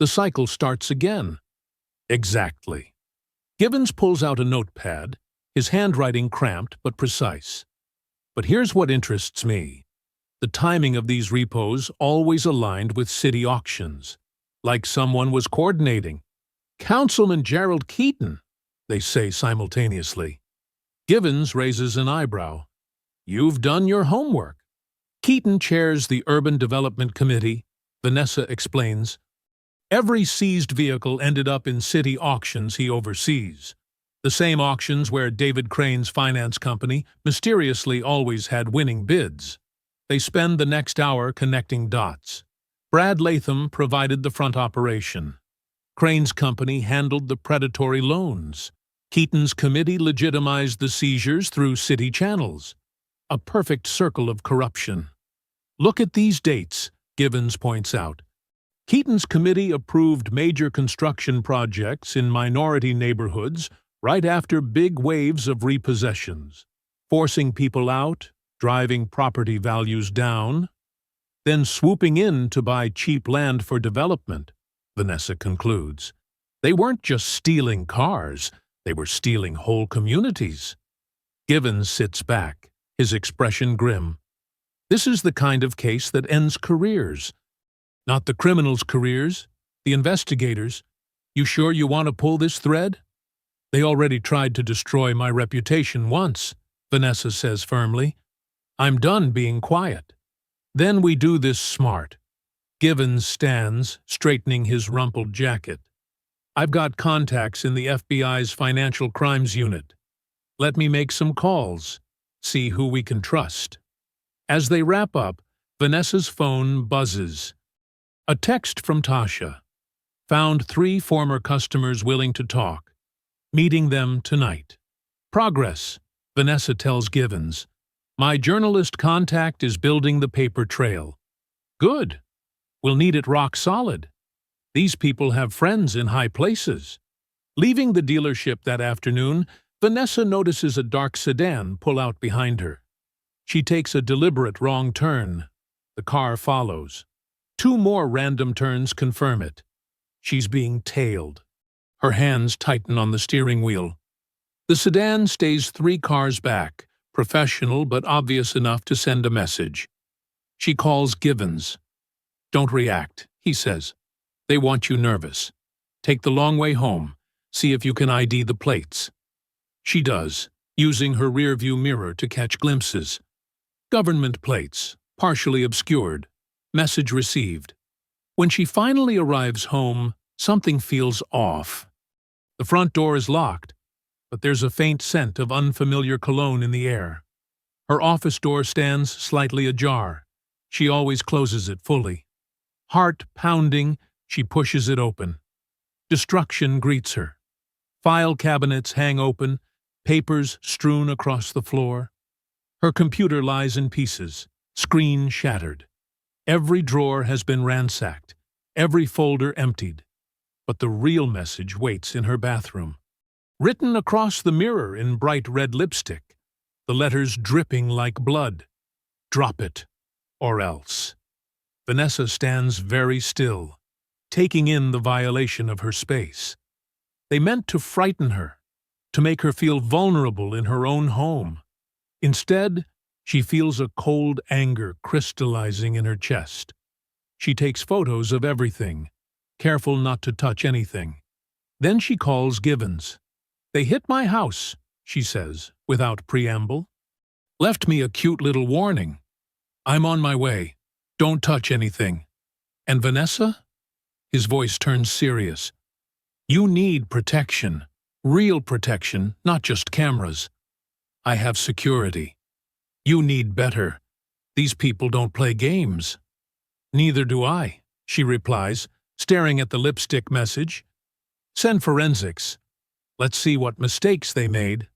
The cycle starts again. Exactly. Givens pulls out a notepad, his handwriting cramped but precise. But here's what interests me. The timing of these repos always aligned with city auctions, like someone was coordinating. Councilman Gerald Keaton, they say simultaneously. Givens raises an eyebrow. You've done your homework. Keaton chairs the Urban Development Committee, Vanessa explains. Every seized vehicle ended up in city auctions he oversees. The same auctions where David Crane's finance company mysteriously always had winning bids. They spend the next hour connecting dots. Brad Latham provided the front operation. Crane's company handled the predatory loans. Keaton's committee legitimized the seizures through city channels. A perfect circle of corruption. Look at these dates, Givens points out. Keaton's committee approved major construction projects in minority neighborhoods right after big waves of repossessions, forcing people out, driving property values down, then swooping in to buy cheap land for development, Vanessa concludes. They weren't just stealing cars, they were stealing whole communities. Givens sits back, his expression grim. This is the kind of case that ends careers. Not the criminals' careers, the investigators. You sure you want to pull this thread? They already tried to destroy my reputation once, Vanessa says firmly. I'm done being quiet. Then we do this smart. Givens stands, straightening his rumpled jacket. I've got contacts in the FBI's Financial Crimes Unit. Let me make some calls, see who we can trust. As they wrap up, Vanessa's phone buzzes. A text from Tasha. Found 3 former customers willing to talk. Meeting them tonight. Progress, Vanessa tells Givens. My journalist contact is building the paper trail. Good. We'll need it rock solid. These people have friends in high places. Leaving the dealership that afternoon, Vanessa notices a dark sedan pull out behind her. She takes a deliberate wrong turn. The car follows. 2 more random turns confirm it. She's being tailed. Her hands tighten on the steering wheel. The sedan stays 3 cars back, professional but obvious enough to send a message. She calls Givens. Don't react, he says. They want you nervous. Take the long way home. See if you can ID the plates. She does, using her rearview mirror to catch glimpses. Government plates, partially obscured. Message received. When she finally arrives home, something feels off. The front door is locked, but there's a faint scent of unfamiliar cologne in the air. Her office door stands slightly ajar. She always closes it fully. Heart pounding, she pushes it open. Destruction greets her. File cabinets hang open, papers strewn across the floor. Her computer lies in pieces, screen shattered. Every drawer has been ransacked, every folder emptied. But the real message waits in her bathroom. Written across the mirror in bright red lipstick, the letters dripping like blood. Drop it, or else. Vanessa stands very still, taking in the violation of her space. They meant to frighten her, to make her feel vulnerable in her own home. Instead, she feels a cold anger crystallizing in her chest. She takes photos of everything, careful not to touch anything. Then she calls Givens. They hit my house, she says, without preamble. Left me a cute little warning. I'm on my way. Don't touch anything. And Vanessa? His voice turns serious. You need protection. Real protection, not just cameras. I have security. You need better. These people don't play games. Neither do I, she replies, staring at the lipstick message. Send forensics. Let's see what mistakes they made.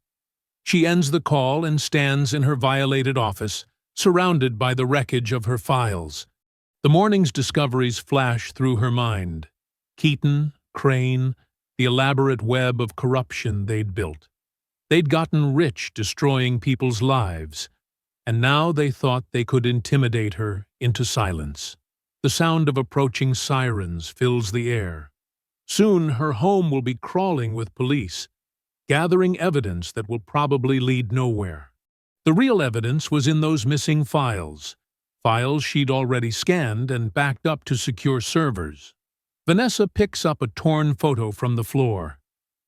She ends the call and stands in her violated office, surrounded by the wreckage of her files. The morning's discoveries flash through her mind. Keaton, Crane, the elaborate web of corruption they'd built. They'd gotten rich destroying people's lives, and now they thought they could intimidate her into silence. The sound of approaching sirens fills the air. Soon her home will be crawling with police, gathering evidence that will probably lead nowhere. The real evidence was in those missing files she'd already scanned and backed up to secure servers. Vanessa picks up a torn photo from the floor.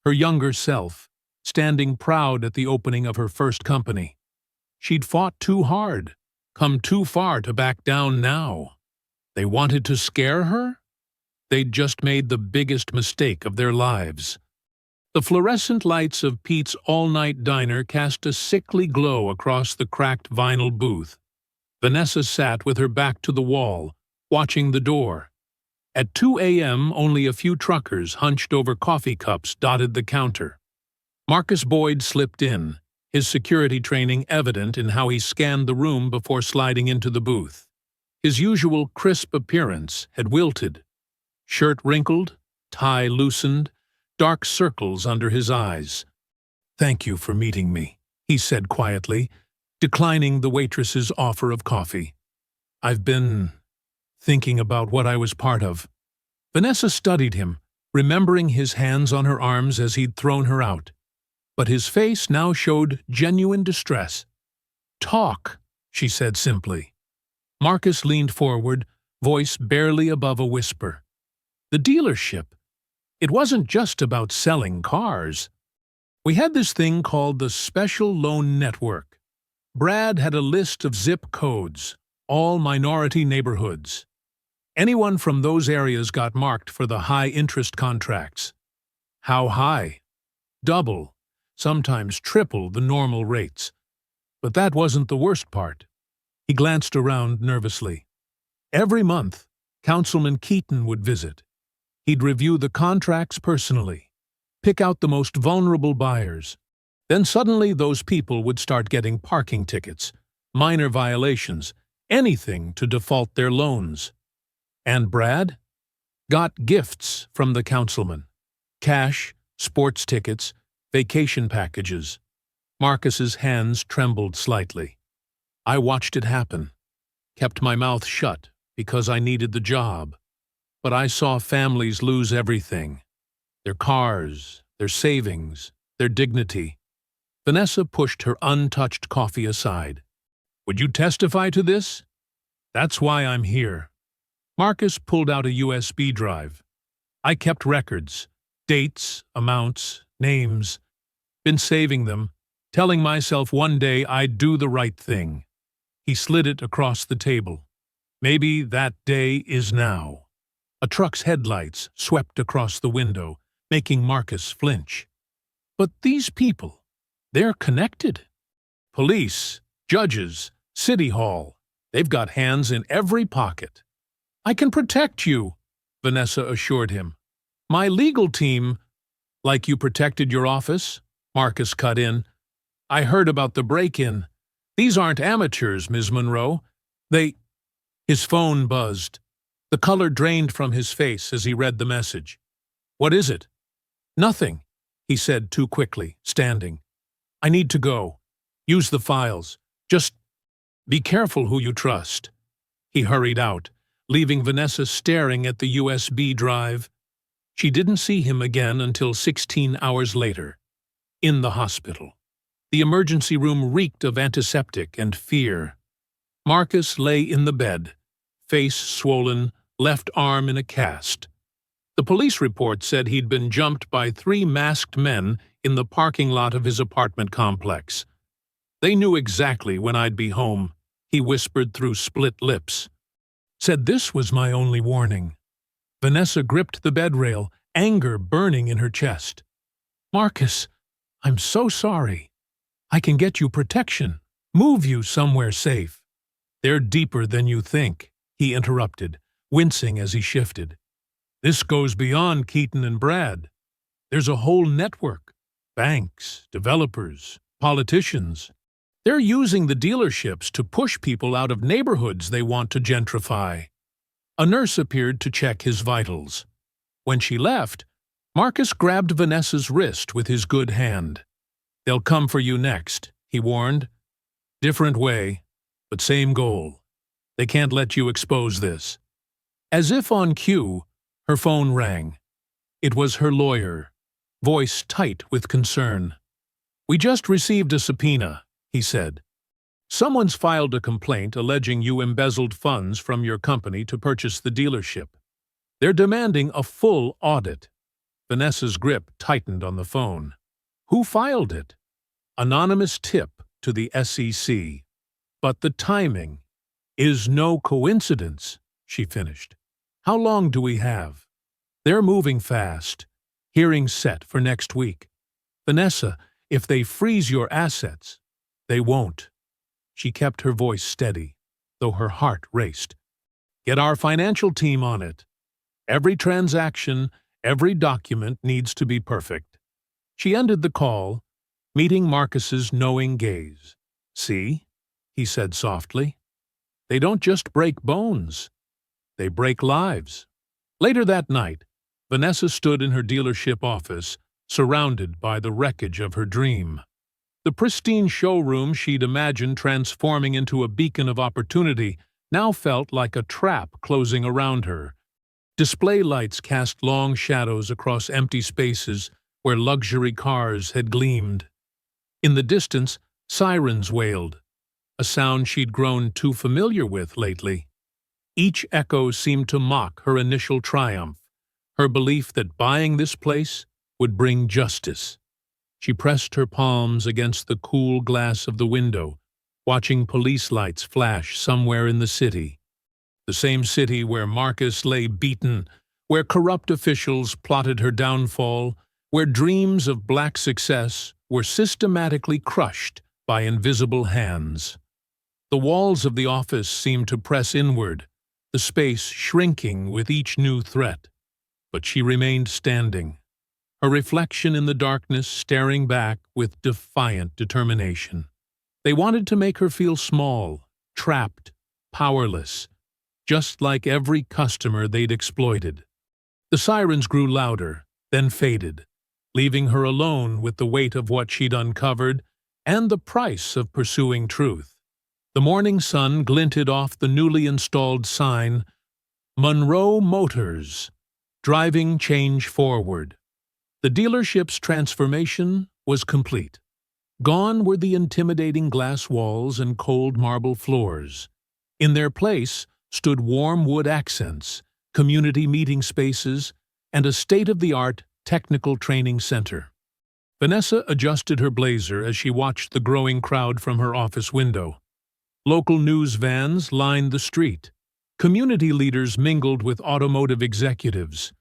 Her younger self, standing proud at the opening of her first company. She'd fought too hard, come too far to back down now. They wanted to scare her? They'd just made the biggest mistake of their lives. The fluorescent lights of Pete's all-night diner cast a sickly glow across the cracked vinyl booth. Vanessa sat with her back to the wall, watching the door. At 2 a.m., only a few truckers hunched over coffee cups dotted the counter. Marcus Boyd slipped in, his security training evident in how he scanned the room before sliding into the booth. His usual crisp appearance had wilted. Shirt wrinkled, tie loosened, dark circles under his eyes. "Thank you for meeting me," he said quietly, declining the waitress's offer of coffee. "I've been thinking about what I was part of." Vanessa studied him, remembering his hands on her arms as he'd thrown her out. But his face now showed genuine distress. "Talk," she said simply. Marcus leaned forward, voice barely above a whisper. "The dealership. It wasn't just about selling cars. We had this thing called the Special Loan Network. Brad had a list of zip codes, all minority neighborhoods. Anyone from those areas got marked for the high-interest contracts. How high? Double, sometimes triple the normal rates. But that wasn't the worst part." He glanced around nervously. Every month, Councilman Keaton would visit. He'd review the contracts personally, pick out the most vulnerable buyers. Then suddenly those people would start getting parking tickets, minor violations, anything to default their loans. And Brad? Got gifts from the councilman. Cash, sports tickets, vacation packages. Marcus's hands trembled slightly. I watched it happen. Kept my mouth shut because I needed the job. But I saw families lose everything. Their cars, their savings, their dignity. Vanessa pushed her untouched coffee aside. "Would you testify to this?" "That's why I'm here." Marcus pulled out a USB drive. "I kept records, dates, amounts, names. Been saving them, telling myself one day I'd do the right thing." He slid it across the table. Maybe that day is now. A truck's headlights swept across the window, making Marcus flinch. But these people, they're connected. Police, judges, city hall, they've got hands in every pocket. "I can protect you," Vanessa assured him. "My legal team—" "Like you protected your office?" Marcus cut in. "I heard about the break-in. These aren't amateurs, Ms. Monroe. They—" His phone buzzed. The color drained from his face as he read the message. "What is it?" "Nothing," he said too quickly, standing. "I need to go. Use the files. Just be careful who you trust." He hurried out, leaving Vanessa staring at the USB drive. She didn't see him again until 16 hours later, in the hospital. The emergency room reeked of antiseptic and fear. Marcus lay in the bed, face swollen, left arm in a cast. The police report said he'd been jumped by 3 masked men in the parking lot of his apartment complex. "They knew exactly when I'd be home," he whispered through split lips. "Said this was my only warning." Vanessa gripped the bed rail, anger burning in her chest. "Marcus, I'm so sorry. I can get you protection, move you somewhere safe." "They're deeper than you think," he interrupted, wincing as he shifted. "This goes beyond Keaton and Brad. There's a whole network. Banks, developers, politicians. They're using the dealerships to push people out of neighborhoods they want to gentrify." A nurse appeared to check his vitals. When she left, Marcus grabbed Vanessa's wrist with his good hand. "They'll come for you next," he warned. "Different way, but same goal. They can't let you expose this." As if on cue, her phone rang. It was her lawyer, voice tight with concern. "We just received a subpoena," he said. "Someone's filed a complaint alleging you embezzled funds from your company to purchase the dealership. They're demanding a full audit." Vanessa's grip tightened on the phone. "Who filed it?" "Anonymous tip to the SEC. But the timing is no coincidence," she finished. "How long do we have?" "They're moving fast. Hearing set for next week. Vanessa, if they freeze your assets—" "They won't." She kept her voice steady. though her heart raced. "Get our financial team on it. Every transaction, every document needs to be perfect." She ended the call, meeting Marcus's knowing gaze. "See?" he said softly. "They don't just break bones. They break lives." Later that night, Vanessa stood in her dealership office, surrounded by the wreckage of her dream. The pristine showroom she'd imagined transforming into a beacon of opportunity now felt like a trap closing around her. Display lights cast long shadows across empty spaces where luxury cars had gleamed. In the distance, sirens wailed, a sound she'd grown too familiar with lately. Each echo seemed to mock her initial triumph, her belief that buying this place would bring justice. She pressed her palms against the cool glass of the window, watching police lights flash somewhere in the city. The same city where Marcus lay beaten, where corrupt officials plotted her downfall, where dreams of black success were systematically crushed by invisible hands. The walls of the office seemed to press inward, the space shrinking with each new threat. But she remained standing, her reflection in the darkness staring back with defiant determination. They wanted to make her feel small, trapped, powerless, just like every customer they'd exploited. The sirens grew louder, then faded, leaving her alone with the weight of what she'd uncovered and the price of pursuing truth. The morning sun glinted off the newly installed sign, "Monroe Motors, driving change forward." The dealership's transformation was complete. Gone were the intimidating glass walls and cold marble floors. In their place stood warm wood accents, community meeting spaces, and a state-of-the-art technical training center. Vanessa adjusted her blazer as she watched the growing crowd from her office window. Local news vans lined the street. Community leaders mingled with automotive executives.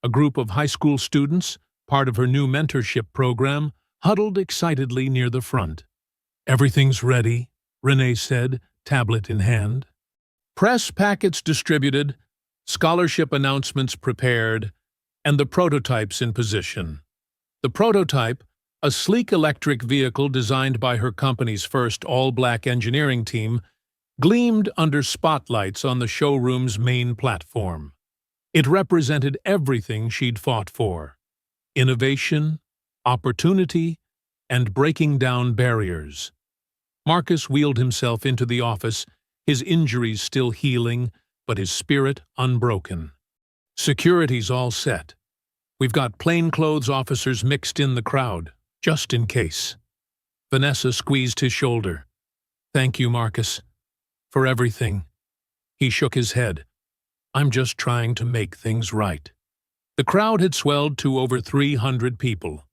A group of high school students, part of her new mentorship program, huddled excitedly near the front. "Everything's ready," Renee said, tablet in hand. Press packets distributed, scholarship announcements prepared, and the prototypes in position. The prototype, a sleek electric vehicle designed by her company's first all-black engineering team, gleamed under spotlights on the showroom's main platform. It represented everything she'd fought for: innovation, opportunity, and breaking down barriers. Marcus wheeled himself into the office, his injuries still healing, but his spirit unbroken. "Security's all set. We've got plainclothes officers mixed in the crowd, just in case." Vanessa squeezed his shoulder. "Thank you, Marcus, for everything." He shook his head. "I'm just trying to make things right." The crowd had swelled to over 300 people.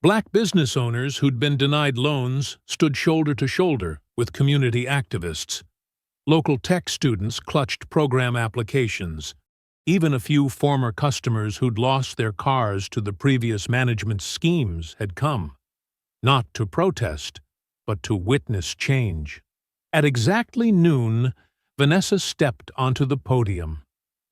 Black business owners who'd been denied loans stood shoulder to shoulder with community activists. Local tech students clutched program applications. Even a few former customers who'd lost their cars to the previous management's schemes had come, not to protest, but to witness change. At exactly noon, Vanessa stepped onto the podium.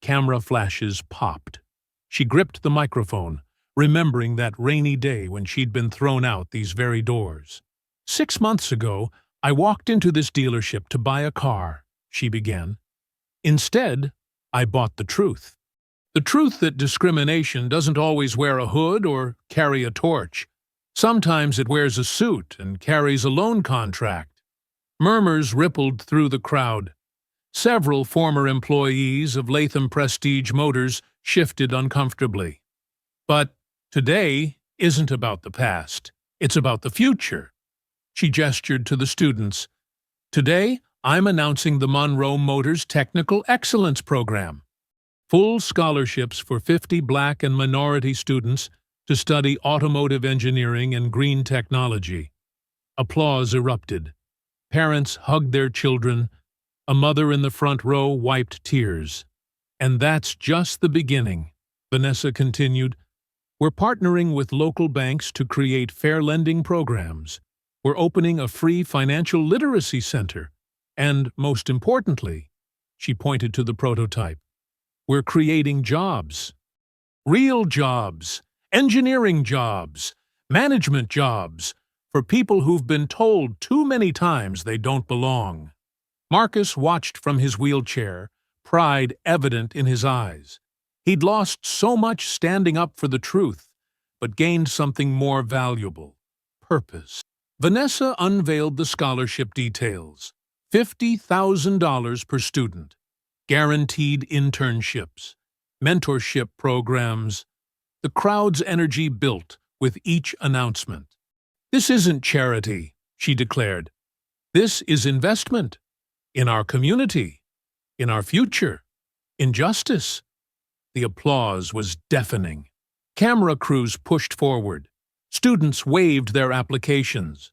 Camera flashes popped. She gripped the microphone, remembering that rainy day when she'd been thrown out these very doors. "6 months ago, I walked into this dealership to buy a car," she began. "Instead, I bought the truth. The truth that discrimination doesn't always wear a hood or carry a torch. Sometimes it wears a suit and carries a loan contract." Murmurs rippled through the crowd. Several former employees of Latham Prestige Motors shifted uncomfortably. "But today isn't about the past. It's about the future." She gestured to the students. "Today, I'm announcing the Monroe Motors Technical Excellence Program. Full scholarships for 50 Black and minority students to study automotive engineering and green technology." Applause erupted. Parents hugged their children. A mother in the front row wiped tears. "And that's just the beginning," Vanessa continued. "We're partnering with local banks to create fair lending programs. We're opening a free financial literacy center. And, most importantly, she pointed to the prototype, we're creating jobs. Real jobs, engineering jobs, management jobs, for people who've been told too many times they don't belong. Marcus watched from his wheelchair, pride evident in his eyes. He'd lost so much standing up for the truth, but gained something more valuable: purpose. Vanessa unveiled the scholarship details: $50,000 per student, guaranteed internships, mentorship programs. The crowd's energy built with each announcement. This isn't charity, she declared. This is investment. In our community. In our future. In justice. The applause was deafening. Camera crews pushed forward. Students waved their applications.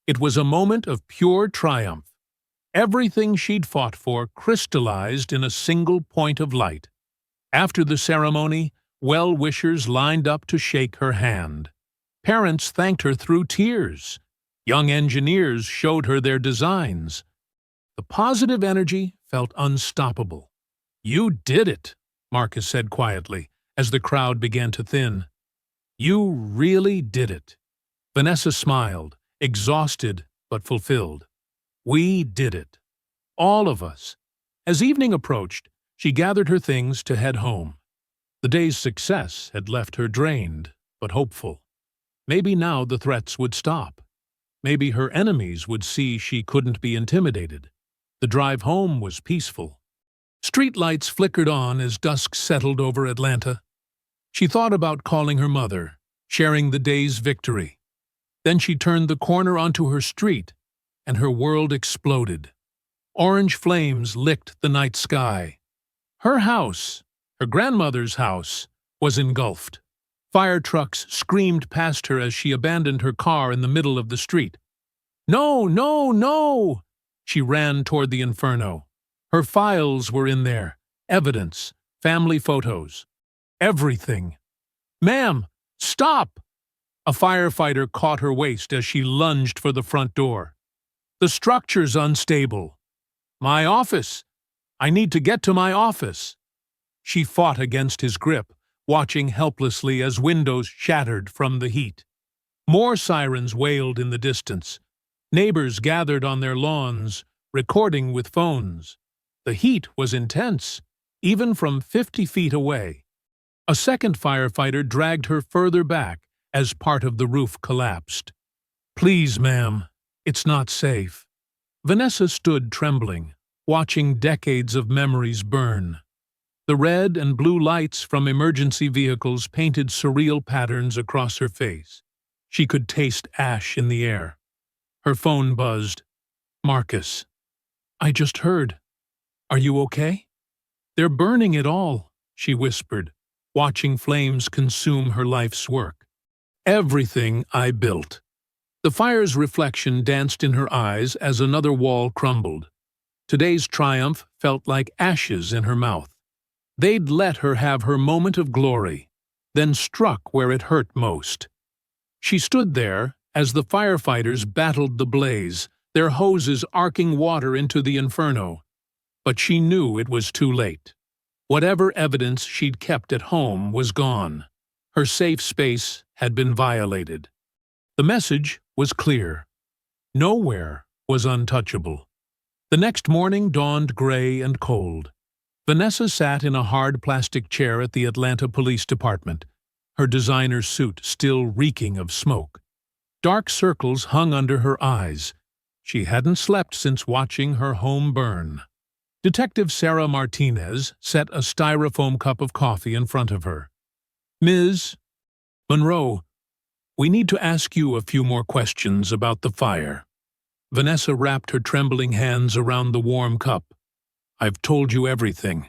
It was a moment of pure triumph. Everything she'd fought for crystallized in a single point of light. After the ceremony, well-wishers lined up to shake her hand. Parents thanked her through tears. Young engineers showed her their designs. The positive energy felt unstoppable. You did it, Marcus said quietly, as the crowd began to thin. You really did it. Vanessa smiled, exhausted but fulfilled. We did it. All of us. As evening approached, she gathered her things to head home. The day's success had left her drained, but hopeful. Maybe now the threats would stop. Maybe her enemies would see she couldn't be intimidated. The drive home was peaceful. Streetlights flickered on as dusk settled over Atlanta. She thought about calling her mother, sharing the day's victory. Then she turned the corner onto her street, and her world exploded. Orange flames licked the night sky. Her house, her grandmother's house, was engulfed. Fire trucks screamed past her as she abandoned her car in the middle of the street. No, no, no! She ran toward the inferno. Her files were in there, evidence, family photos, everything. Ma'am, stop! A firefighter caught her waist as she lunged for the front door. The structure's unstable. My office. I need to get to my office. She fought against his grip, watching helplessly as windows shattered from the heat. More sirens wailed in the distance. Neighbors gathered on their lawns, recording with phones. The heat was intense, even from 50 feet away. A second firefighter dragged her further back as part of the roof collapsed. Please, ma'am, it's not safe. Vanessa stood trembling, watching decades of memories burn. The red and blue lights from emergency vehicles painted surreal patterns across her face. She could taste ash in the air. Her phone buzzed. Marcus. I just heard. Are you okay? They're burning it all, she whispered, watching flames consume her life's work. Everything I built. The fire's reflection danced in her eyes as another wall crumbled. Today's triumph felt like ashes in her mouth. They'd let her have her moment of glory, then struck where it hurt most. She stood there as the firefighters battled the blaze, their hoses arcing water into the inferno. But she knew it was too late. Whatever evidence she'd kept at home was gone. Her safe space had been violated. The message was clear. Nowhere was untouchable. The next morning dawned gray and cold. Vanessa sat in a hard plastic chair at the Atlanta Police Department, her designer suit still reeking of smoke. Dark circles hung under her eyes. She hadn't slept since watching her home burn. Detective Sarah Martinez set a styrofoam cup of coffee in front of her. Ms. Monroe, we need to ask you a few more questions about the fire. Vanessa wrapped her trembling hands around the warm cup. I've told you everything.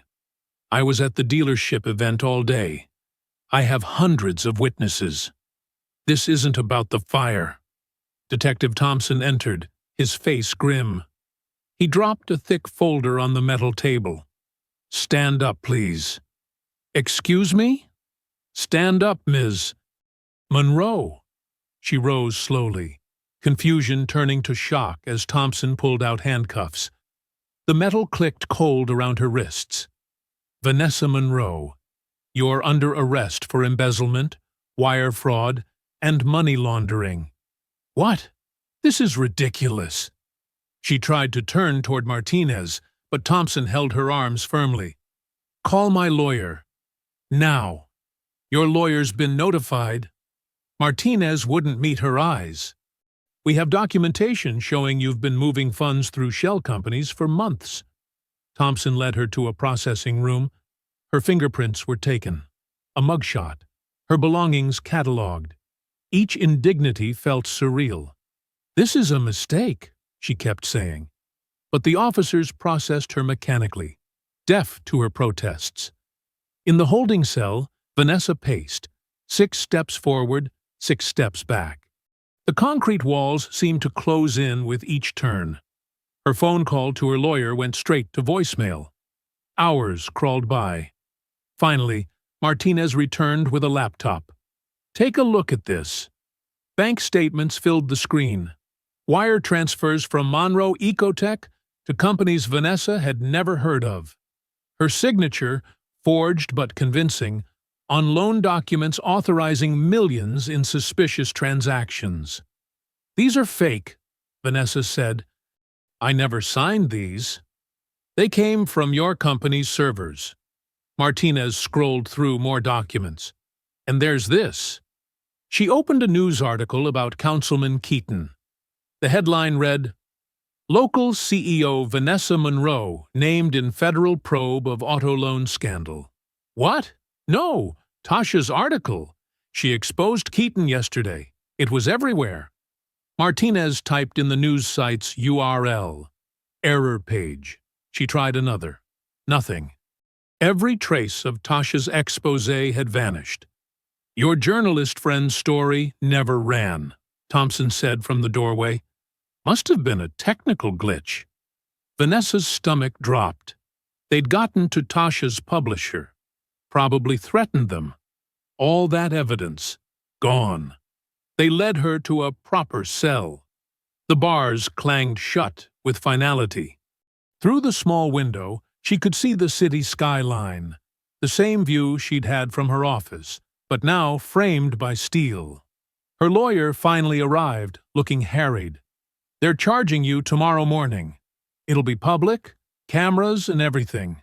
I was at the dealership event all day. I have hundreds of witnesses. This isn't about the fire. Detective Thompson entered, his face grim. He dropped a thick folder on the metal table. Stand up, please. Excuse me? Stand up, Ms. Monroe. She rose slowly, confusion turning to shock as Thompson pulled out handcuffs. The metal clicked cold around her wrists. Vanessa Monroe, you're under arrest for embezzlement, wire fraud, and money laundering. What? This is ridiculous. She tried to turn toward Martinez, but Thompson held her arms firmly. Call my lawyer. Now. Your lawyer's been notified. Martinez wouldn't meet her eyes. We have documentation showing you've been moving funds through shell companies for months. Thompson led her to a processing room. Her fingerprints were taken. A mugshot. Her belongings catalogued. Each indignity felt surreal. This is a mistake, she kept saying. But the officers processed her mechanically, deaf to her protests. In the holding cell, Vanessa paced, 6 steps forward, 6 steps back. The concrete walls seemed to close in with each turn. Her phone call to her lawyer went straight to voicemail. Hours crawled by. Finally, Martinez returned with a laptop. Take a look at this. Bank statements filled the screen. Wire transfers from Monroe Ecotech to companies Vanessa had never heard of. Her signature, forged but convincing, on loan documents authorizing millions in suspicious transactions. These are fake, Vanessa said. I never signed these. They came from your company's servers. Martinez scrolled through more documents. And there's this. She opened a news article about Councilman Keaton. The headline read, Local CEO Vanessa Monroe named in federal probe of auto loan scandal. What? No, Tasha's article. She exposed Keaton yesterday. It was everywhere. Martinez typed in the news site's URL. Error page. She tried another. Nothing. Every trace of Tasha's exposé had vanished. Your journalist friend's story never ran, Thompson said from the doorway. Must have been a technical glitch. Vanessa's stomach dropped. They'd gotten to Tasha's publisher. Probably threatened them. All that evidence. Gone. They led her to a proper cell. The bars clanged shut with finality. Through the small window, she could see the city skyline, the same view she'd had from her office, but now framed by steel. Her lawyer finally arrived, looking harried. They're charging you tomorrow morning. It'll be public, cameras and everything.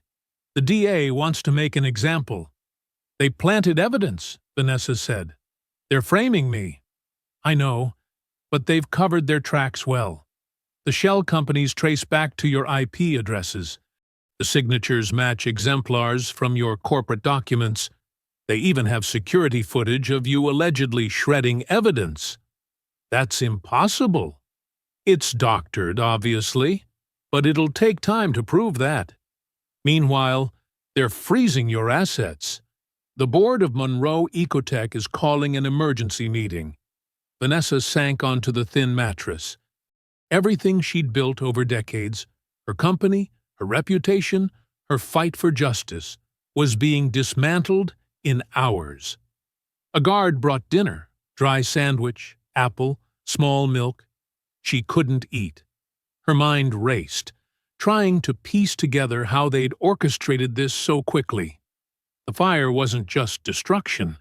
The DA wants to make an example. They planted evidence, Vanessa said. They're framing me. I know, but they've covered their tracks well. The shell companies trace back to your IP addresses. The signatures match exemplars from your corporate documents. They even have security footage of you allegedly shredding evidence. That's impossible. It's doctored, obviously, but it'll take time to prove that. Meanwhile, they're freezing your assets. The board of Monroe Ecotech is calling an emergency meeting. Vanessa sank onto the thin mattress. Everything she'd built over decades, her company, her reputation, her fight for justice, was being dismantled in hours. A guard brought dinner, dry sandwich, apple, small milk. She couldn't eat. Her mind raced, trying to piece together how they'd orchestrated this so quickly. The fire wasn't just destruction.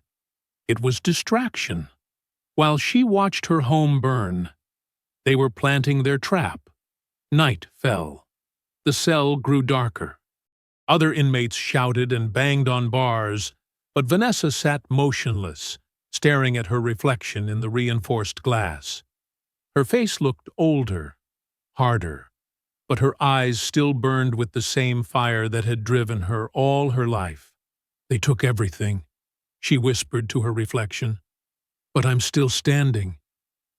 It was distraction. While she watched her home burn, they were planting their trap. Night fell. The cell grew darker. Other inmates shouted and banged on bars, but Vanessa sat motionless, staring at her reflection in the reinforced glass. Her face looked older, harder, but her eyes still burned with the same fire that had driven her all her life. They took everything, she whispered to her reflection. But I'm still standing.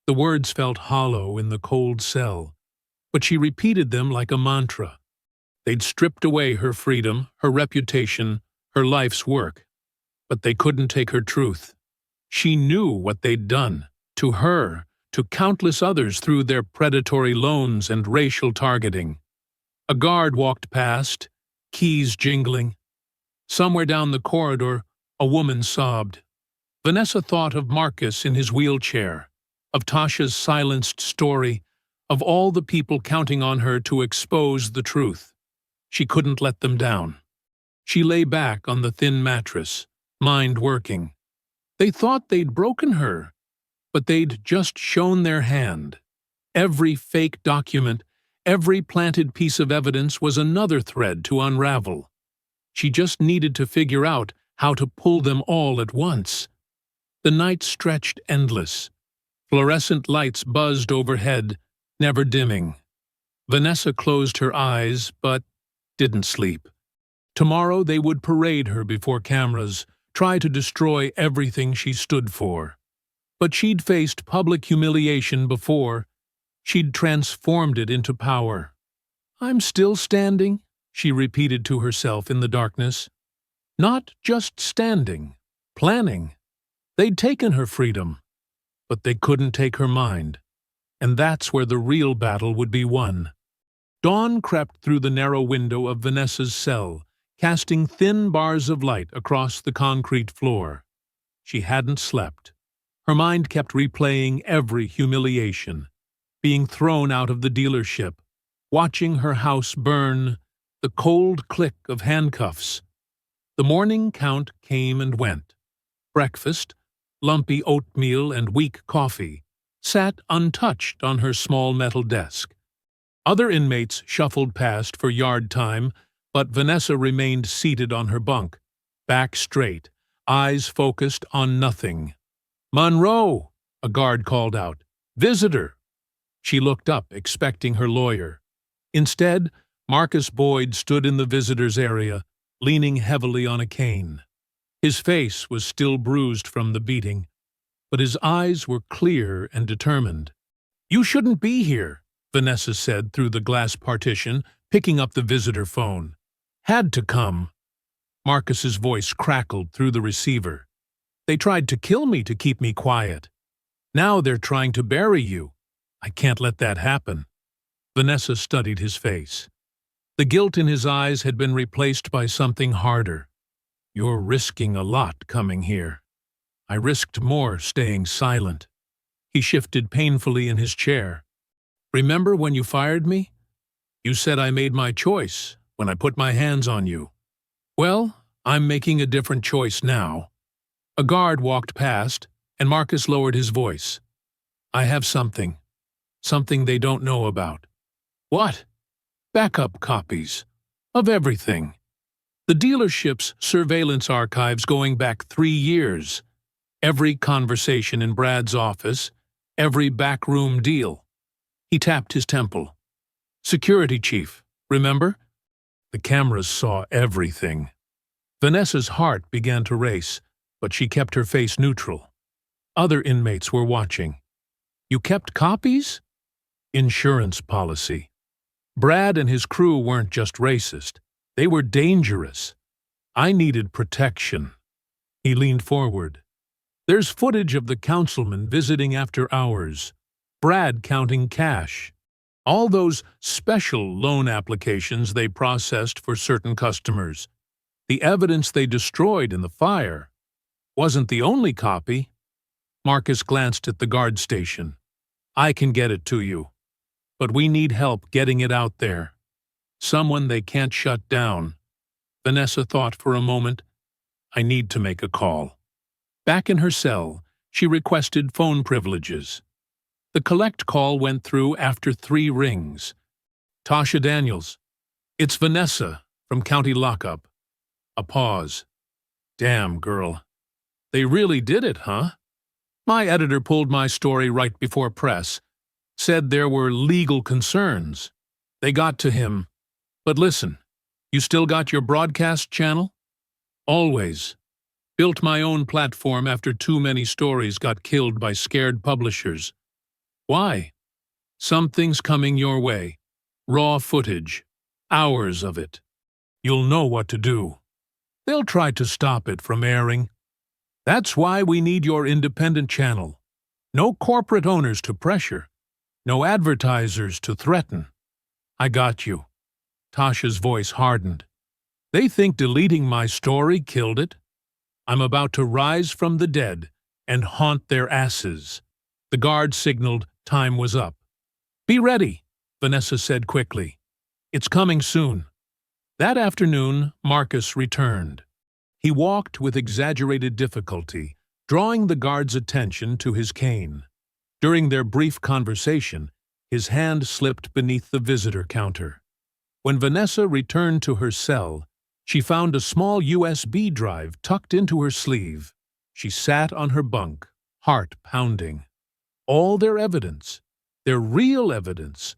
The words felt hollow in the cold cell, but she repeated them like a mantra. They'd stripped away her freedom, her reputation, her life's work. But they couldn't take her truth. She knew what they'd done, to her, to countless others through their predatory loans and racial targeting. A guard walked past, keys jingling. Somewhere down the corridor, a woman sobbed. Vanessa thought of Marcus in his wheelchair, of Tasha's silenced story, of all the people counting on her to expose the truth. She couldn't let them down. She lay back on the thin mattress, mind working. They thought they'd broken her, but they'd just shown their hand. Every fake document, every planted piece of evidence was another thread to unravel. She just needed to figure out how to pull them all at once. The night stretched endless. Fluorescent lights buzzed overhead, never dimming. Vanessa closed her eyes, but didn't sleep. Tomorrow they would parade her before cameras, try to destroy everything she stood for. But she'd faced public humiliation before. She'd transformed it into power. "I'm still standing," she repeated to herself in the darkness. Not just standing, planning. They'd taken her freedom, but they couldn't take her mind. And that's where the real battle would be won. Dawn crept through the narrow window of Vanessa's cell, casting thin bars of light across the concrete floor. She hadn't slept. Her mind kept replaying every humiliation, being thrown out of the dealership, watching her house burn, the cold click of handcuffs. The morning count came and went. Breakfast, lumpy oatmeal and weak coffee, sat untouched on her small metal desk. Other inmates shuffled past for yard time, but Vanessa remained seated on her bunk, back straight, eyes focused on nothing. "Monroe!" a guard called out. "Visitor!" She looked up, expecting her lawyer. Instead, Marcus Boyd stood in the visitors' area, leaning heavily on a cane. His face was still bruised from the beating, but his eyes were clear and determined. "You shouldn't be here," Vanessa said through the glass partition, picking up the visitor phone. "Had to come." Marcus's voice crackled through the receiver. "They tried to kill me to keep me quiet. Now they're trying to bury you. I can't let that happen." Vanessa studied his face. The guilt in his eyes had been replaced by something harder. "You're risking a lot coming here." "I risked more staying silent." He shifted painfully in his chair. "Remember when you fired me? You said I made my choice when I put my hands on you. Well, I'm making a different choice now." A guard walked past, and Marcus lowered his voice. "I have something they don't know about." "What?" "Backup copies. Of everything. The dealership's surveillance archives going back 3 years. Every conversation in Brad's office, every backroom deal." He tapped his temple. "Security chief, remember? The cameras saw everything." Vanessa's heart began to race, but she kept her face neutral. Other inmates were watching. "You kept copies?" "Insurance policy. Brad and his crew weren't just racist. They were dangerous. I needed protection." He leaned forward. "There's footage of the councilman visiting after hours. Brad counting cash. All those special loan applications they processed for certain customers. The evidence they destroyed in the fire wasn't the only copy." Marcus glanced at the guard station. "I can get it to you. But we need help getting it out there. Someone they can't shut down." Vanessa thought for a moment. "I need to make a call." Back in her cell, she requested phone privileges. The collect call went through after 3 rings. "Tasha Daniels. It's Vanessa from County Lockup." A pause. "Damn, girl. They really did it, huh? My editor pulled my story right before press. Said there were legal concerns. They got to him. But listen, you still got your broadcast channel?" "Always. Built my own platform after too many stories got killed by scared publishers." "Why?" "Something's coming your way. Raw footage. Hours of it. You'll know what to do. They'll try to stop it from airing. That's why we need your independent channel. No corporate owners to pressure. No advertisers to threaten." "I got you." Tasha's voice hardened. "They think deleting my story killed it. I'm about to rise from the dead and haunt their asses." The guard signaled time was up. "Be ready," Vanessa said quickly. "It's coming soon." That afternoon, Marcus returned. He walked with exaggerated difficulty, drawing the guard's attention to his cane. During their brief conversation, his hand slipped beneath the visitor counter. When Vanessa returned to her cell, she found a small USB drive tucked into her sleeve. She sat on her bunk, heart pounding. All their evidence, their real evidence,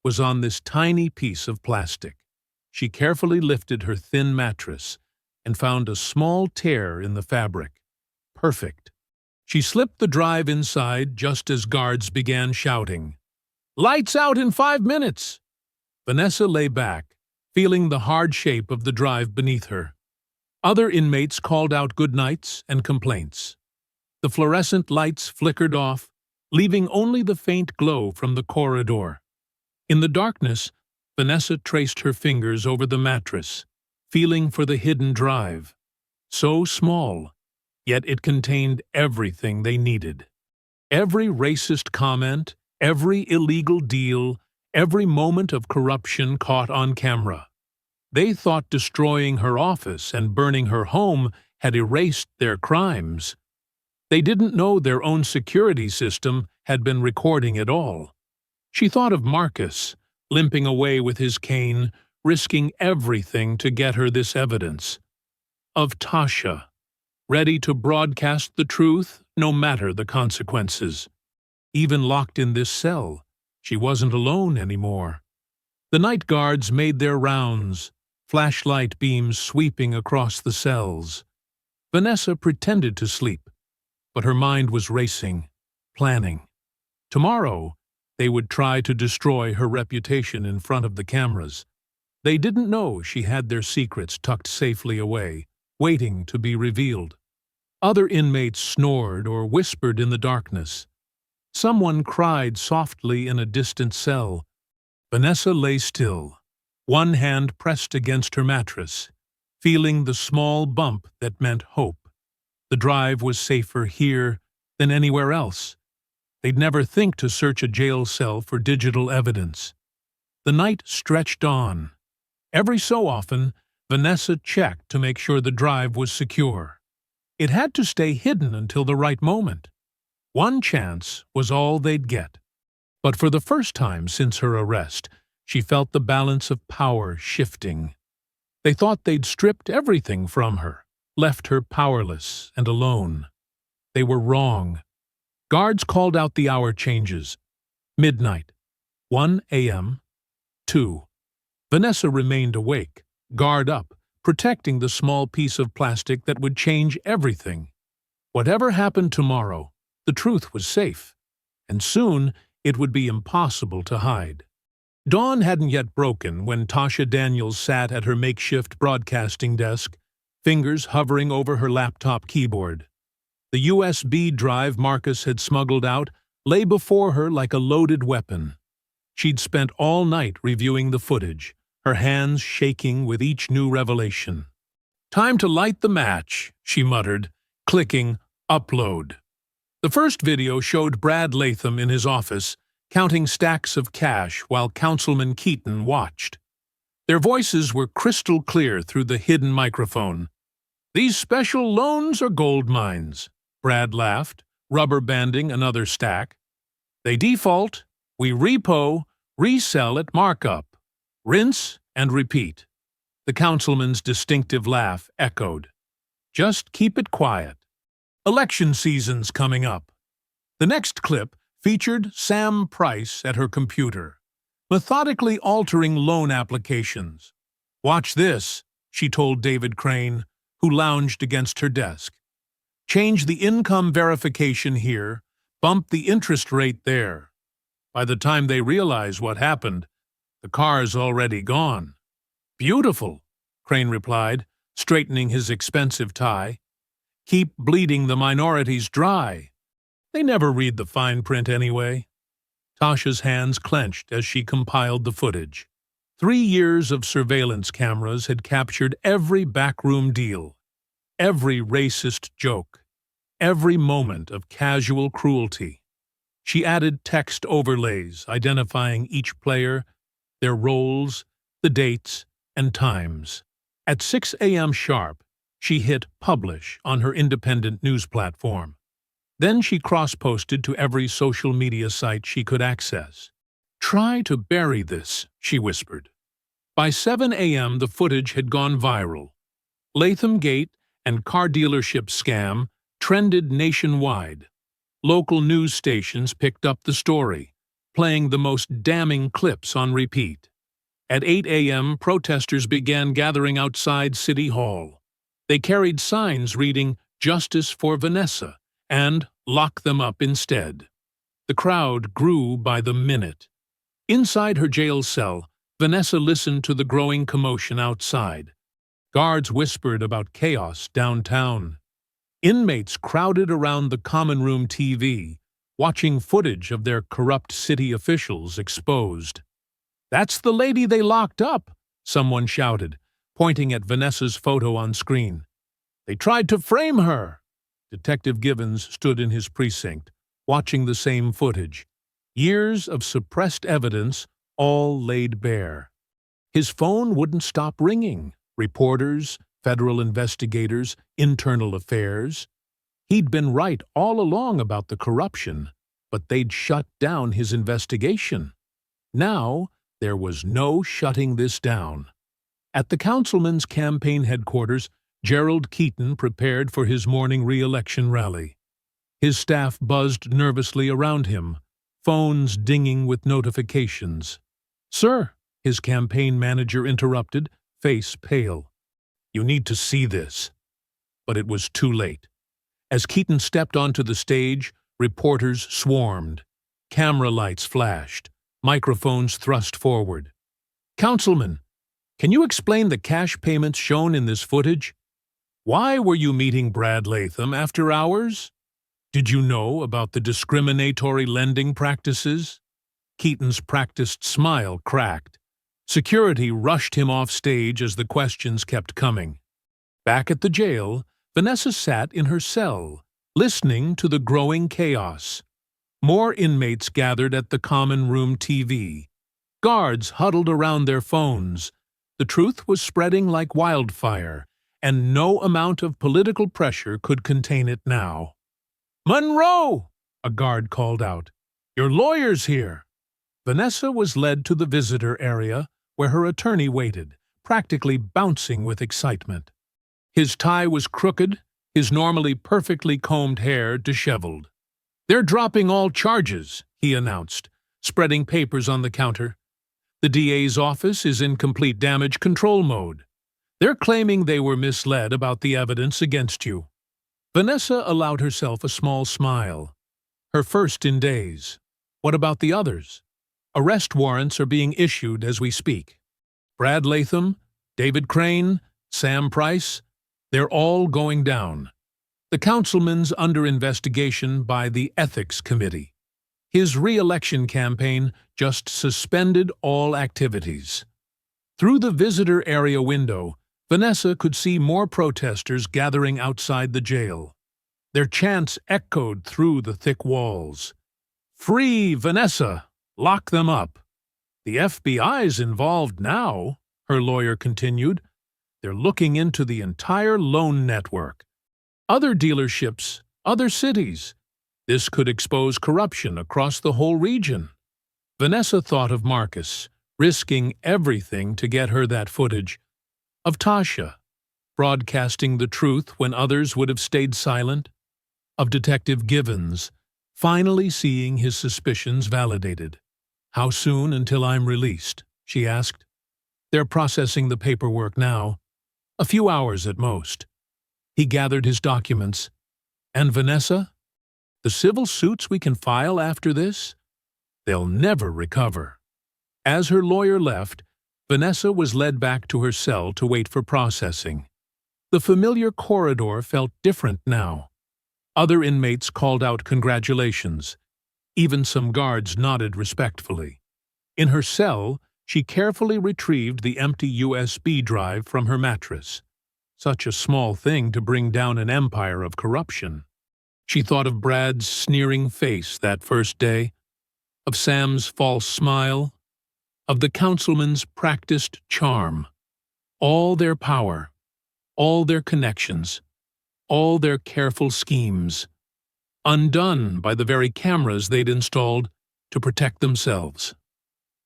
was on this tiny piece of plastic. She carefully lifted her thin mattress and found a small tear in the fabric. Perfect. She slipped the drive inside just as guards began shouting, "Lights out in 5 minutes!" Vanessa lay back, feeling the hard shape of the drive beneath her. Other inmates called out goodnights and complaints. The fluorescent lights flickered off, leaving only the faint glow from the corridor. In the darkness, Vanessa traced her fingers over the mattress, feeling for the hidden drive. So small, yet it contained everything they needed. Every racist comment, every illegal deal, every moment of corruption caught on camera. They thought destroying her office and burning her home had erased their crimes. They didn't know their own security system had been recording it all. She thought of Marcus, limping away with his cane, risking everything to get her this evidence. Of Tasha, ready to broadcast the truth no matter the consequences. Even locked in this cell, she wasn't alone anymore. The night guards made their rounds, flashlight beams sweeping across the cells. Vanessa pretended to sleep, but her mind was racing, planning. Tomorrow, they would try to destroy her reputation in front of the cameras. They didn't know she had their secrets tucked safely away, waiting to be revealed. Other inmates snored or whispered in the darkness. Someone cried softly in a distant cell. Vanessa lay still, one hand pressed against her mattress, feeling the small bump that meant hope. The drive was safer here than anywhere else. They'd never think to search a jail cell for digital evidence. The night stretched on. Every so often, Vanessa checked to make sure the drive was secure. It had to stay hidden until the right moment. One chance was all they'd get. But for the first time since her arrest, she felt the balance of power shifting. They thought they'd stripped everything from her, left her powerless and alone. They were wrong. Guards called out the hour changes. Midnight, 1 a.m., 2. Vanessa remained awake, guard up, protecting the small piece of plastic that would change everything. Whatever happened tomorrow, the truth was safe, and soon it would be impossible to hide. Dawn hadn't yet broken when Tasha Daniels sat at her makeshift broadcasting desk, fingers hovering over her laptop keyboard. The USB drive Marcus had smuggled out lay before her like a loaded weapon. She'd spent all night reviewing the footage, her hands shaking with each new revelation. "Time to light the match," she muttered, clicking upload. The first video showed Brad Latham in his office, counting stacks of cash while Councilman Keaton watched. Their voices were crystal clear through the hidden microphone. "These special loans are gold mines," Brad laughed, rubber banding another stack. "They default, we repo, resell at markup. Rinse and repeat." The councilman's distinctive laugh echoed. "Just keep it quiet. Election season's coming up." The next clip featured Sam Price at her computer, methodically altering loan applications. "Watch this," she told David Crane, who lounged against her desk. "Change the income verification here, bump the interest rate there." By the time they realize what happened, the car's already gone. "Beautiful," Crane replied, straightening his expensive tie. "Keep bleeding the minorities dry. They never read the fine print anyway." Tasha's hands clenched as she compiled the footage. 3 years of surveillance cameras had captured every backroom deal, every racist joke, every moment of casual cruelty. She added text overlays identifying each player, their roles, the dates, and times. At 6 a.m. sharp, she hit Publish on her independent news platform. Then she cross-posted to every social media site she could access. "Try to bury this," she whispered. By 7 a.m., the footage had gone viral. Latham Gate and car dealership scam trended nationwide. Local news stations picked up the story, playing the most damning clips on repeat. At 8 a.m., protesters began gathering outside City Hall. They carried signs reading, "Justice for Vanessa," and "Lock them up instead." The crowd grew by the minute. Inside her jail cell, Vanessa listened to the growing commotion outside. Guards whispered about chaos downtown. Inmates crowded around the common room TV, watching footage of their corrupt city officials exposed. "That's the lady they locked up," someone shouted, pointing at Vanessa's photo on screen. "They tried to frame her." Detective Givens stood in his precinct, watching the same footage. Years of suppressed evidence, all laid bare. His phone wouldn't stop ringing. Reporters, federal investigators, internal affairs. He'd been right all along about the corruption, but they'd shut down his investigation. Now, there was no shutting this down. At the councilman's campaign headquarters, Gerald Keaton prepared for his morning re-election rally. His staff buzzed nervously around him, phones dinging with notifications. "Sir," his campaign manager interrupted, face pale. "You need to see this." But it was too late. As Keaton stepped onto the stage, reporters swarmed. Camera lights flashed, microphones thrust forward. "Councilman, can you explain the cash payments shown in this footage? Why were you meeting Brad Latham after hours? Did you know about the discriminatory lending practices?" Keaton's practiced smile cracked. Security rushed him off stage as the questions kept coming. Back at the jail, Vanessa sat in her cell, listening to the growing chaos. More inmates gathered at the common room TV. Guards huddled around their phones. The truth was spreading like wildfire, and no amount of political pressure could contain it now. "Monroe!" a guard called out. "Your lawyer's here." Vanessa was led to the visitor area, where her attorney waited, practically bouncing with excitement. His tie was crooked, his normally perfectly combed hair disheveled. "They're dropping all charges," he announced, spreading papers on the counter. "The DA's office is in complete damage control mode. They're claiming they were misled about the evidence against you." Vanessa allowed herself a small smile. Her first in days. What about the others? Arrest warrants are being issued as we speak. Brad Latham, David Crane, Sam Price, they're all going down. The councilman's under investigation by the Ethics Committee. His re-election campaign just suspended all activities. Through the visitor area window, Vanessa could see more protesters gathering outside the jail. Their chants echoed through the thick walls. "Free Vanessa! Lock them up!" "The FBI's involved now," her lawyer continued. "They're looking into the entire loan network. Other dealerships, other cities. This could expose corruption across the whole region." Vanessa thought of Marcus, risking everything to get her that footage. Of Tasha, broadcasting the truth when others would have stayed silent. Of Detective Givens, finally seeing his suspicions validated. "How soon until I'm released?" she asked. "They're processing the paperwork now. A few hours at most." He gathered his documents. "And Vanessa? The civil suits we can file after this? They'll never recover." As her lawyer left, Vanessa was led back to her cell to wait for processing. The familiar corridor felt different now. Other inmates called out congratulations. Even some guards nodded respectfully. In her cell, she carefully retrieved the empty USB drive from her mattress. Such a small thing to bring down an empire of corruption. She thought of Brad's sneering face that first day, of Sam's false smile, of the councilman's practiced charm. All their power, all their connections, all their careful schemes, undone by the very cameras they'd installed to protect themselves.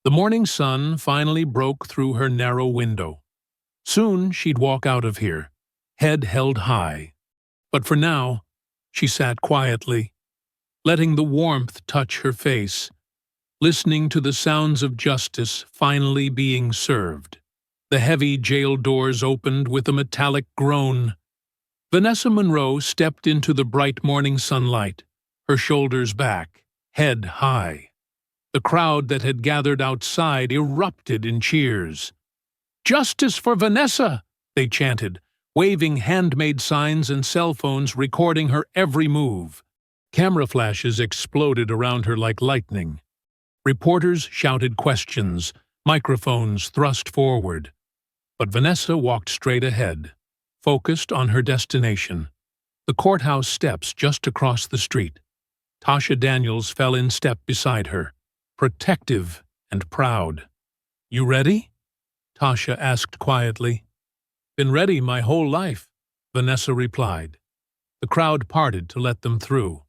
The morning sun finally broke through her narrow window. Soon she'd walk out of here, head held high. But for now, she sat quietly, letting the warmth touch her face, listening to the sounds of justice finally being served. The heavy jail doors opened with a metallic groan. Vanessa Monroe stepped into the bright morning sunlight, her shoulders back, head high. The crowd that had gathered outside erupted in cheers. "Justice for Vanessa!" they chanted, waving handmade signs and cell phones recording her every move. Camera flashes exploded around her like lightning. Reporters shouted questions, microphones thrust forward. But Vanessa walked straight ahead, focused on her destination, the courthouse steps just across the street. Tasha Daniels fell in step beside her, protective and proud. "You ready?" Tasha asked quietly. "Been ready my whole life," Vanessa replied. The crowd parted to let them through.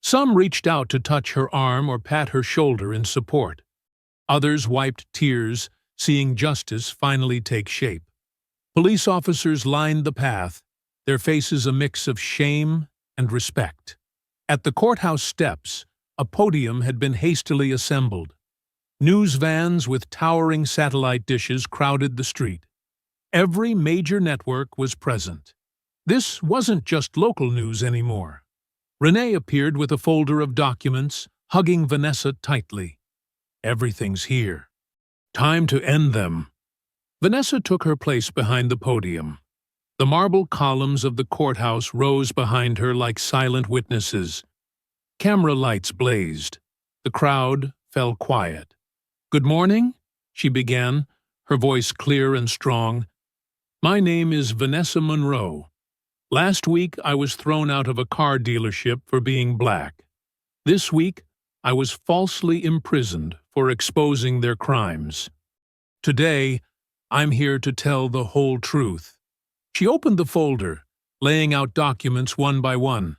Some reached out to touch her arm or pat her shoulder in support. Others wiped tears, seeing justice finally take shape. Police officers lined the path, their faces a mix of shame and respect. At the courthouse steps, a podium had been hastily assembled. News vans with towering satellite dishes crowded the street. Every major network was present. This wasn't just local news anymore. Renee appeared with a folder of documents, hugging Vanessa tightly. "Everything's here. Time to end them." Vanessa took her place behind the podium. The marble columns of the courthouse rose behind her like silent witnesses. Camera lights blazed. The crowd fell quiet. "Good morning," she began, her voice clear and strong. "My name is Vanessa Monroe. Last week I was thrown out of a car dealership for being black. This week I was falsely imprisoned for exposing their crimes. Today I'm here to tell the whole truth." She opened the folder, laying out documents one by one.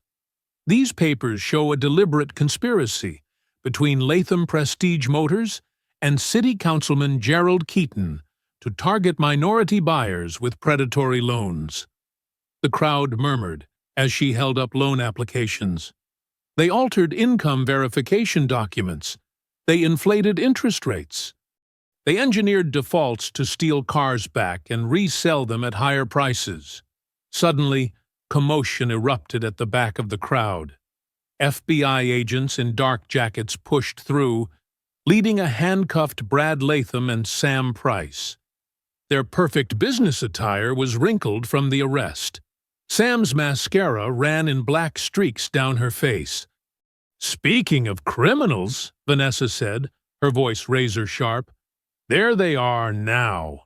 These papers show a deliberate conspiracy between Latham Prestige Motors and City Councilman Gerald Keaton to target minority buyers with predatory loans. The crowd murmured as she held up loan applications. They altered income verification documents. They inflated interest rates. They engineered defaults to steal cars back and resell them at higher prices. Suddenly, commotion erupted at the back of the crowd. FBI agents in dark jackets pushed through, leading a handcuffed Brad Latham and Sam Price. Their perfect business attire was wrinkled from the arrest. Sam's mascara ran in black streaks down her face. "Speaking of criminals," Vanessa said, her voice razor-sharp, "there they are now."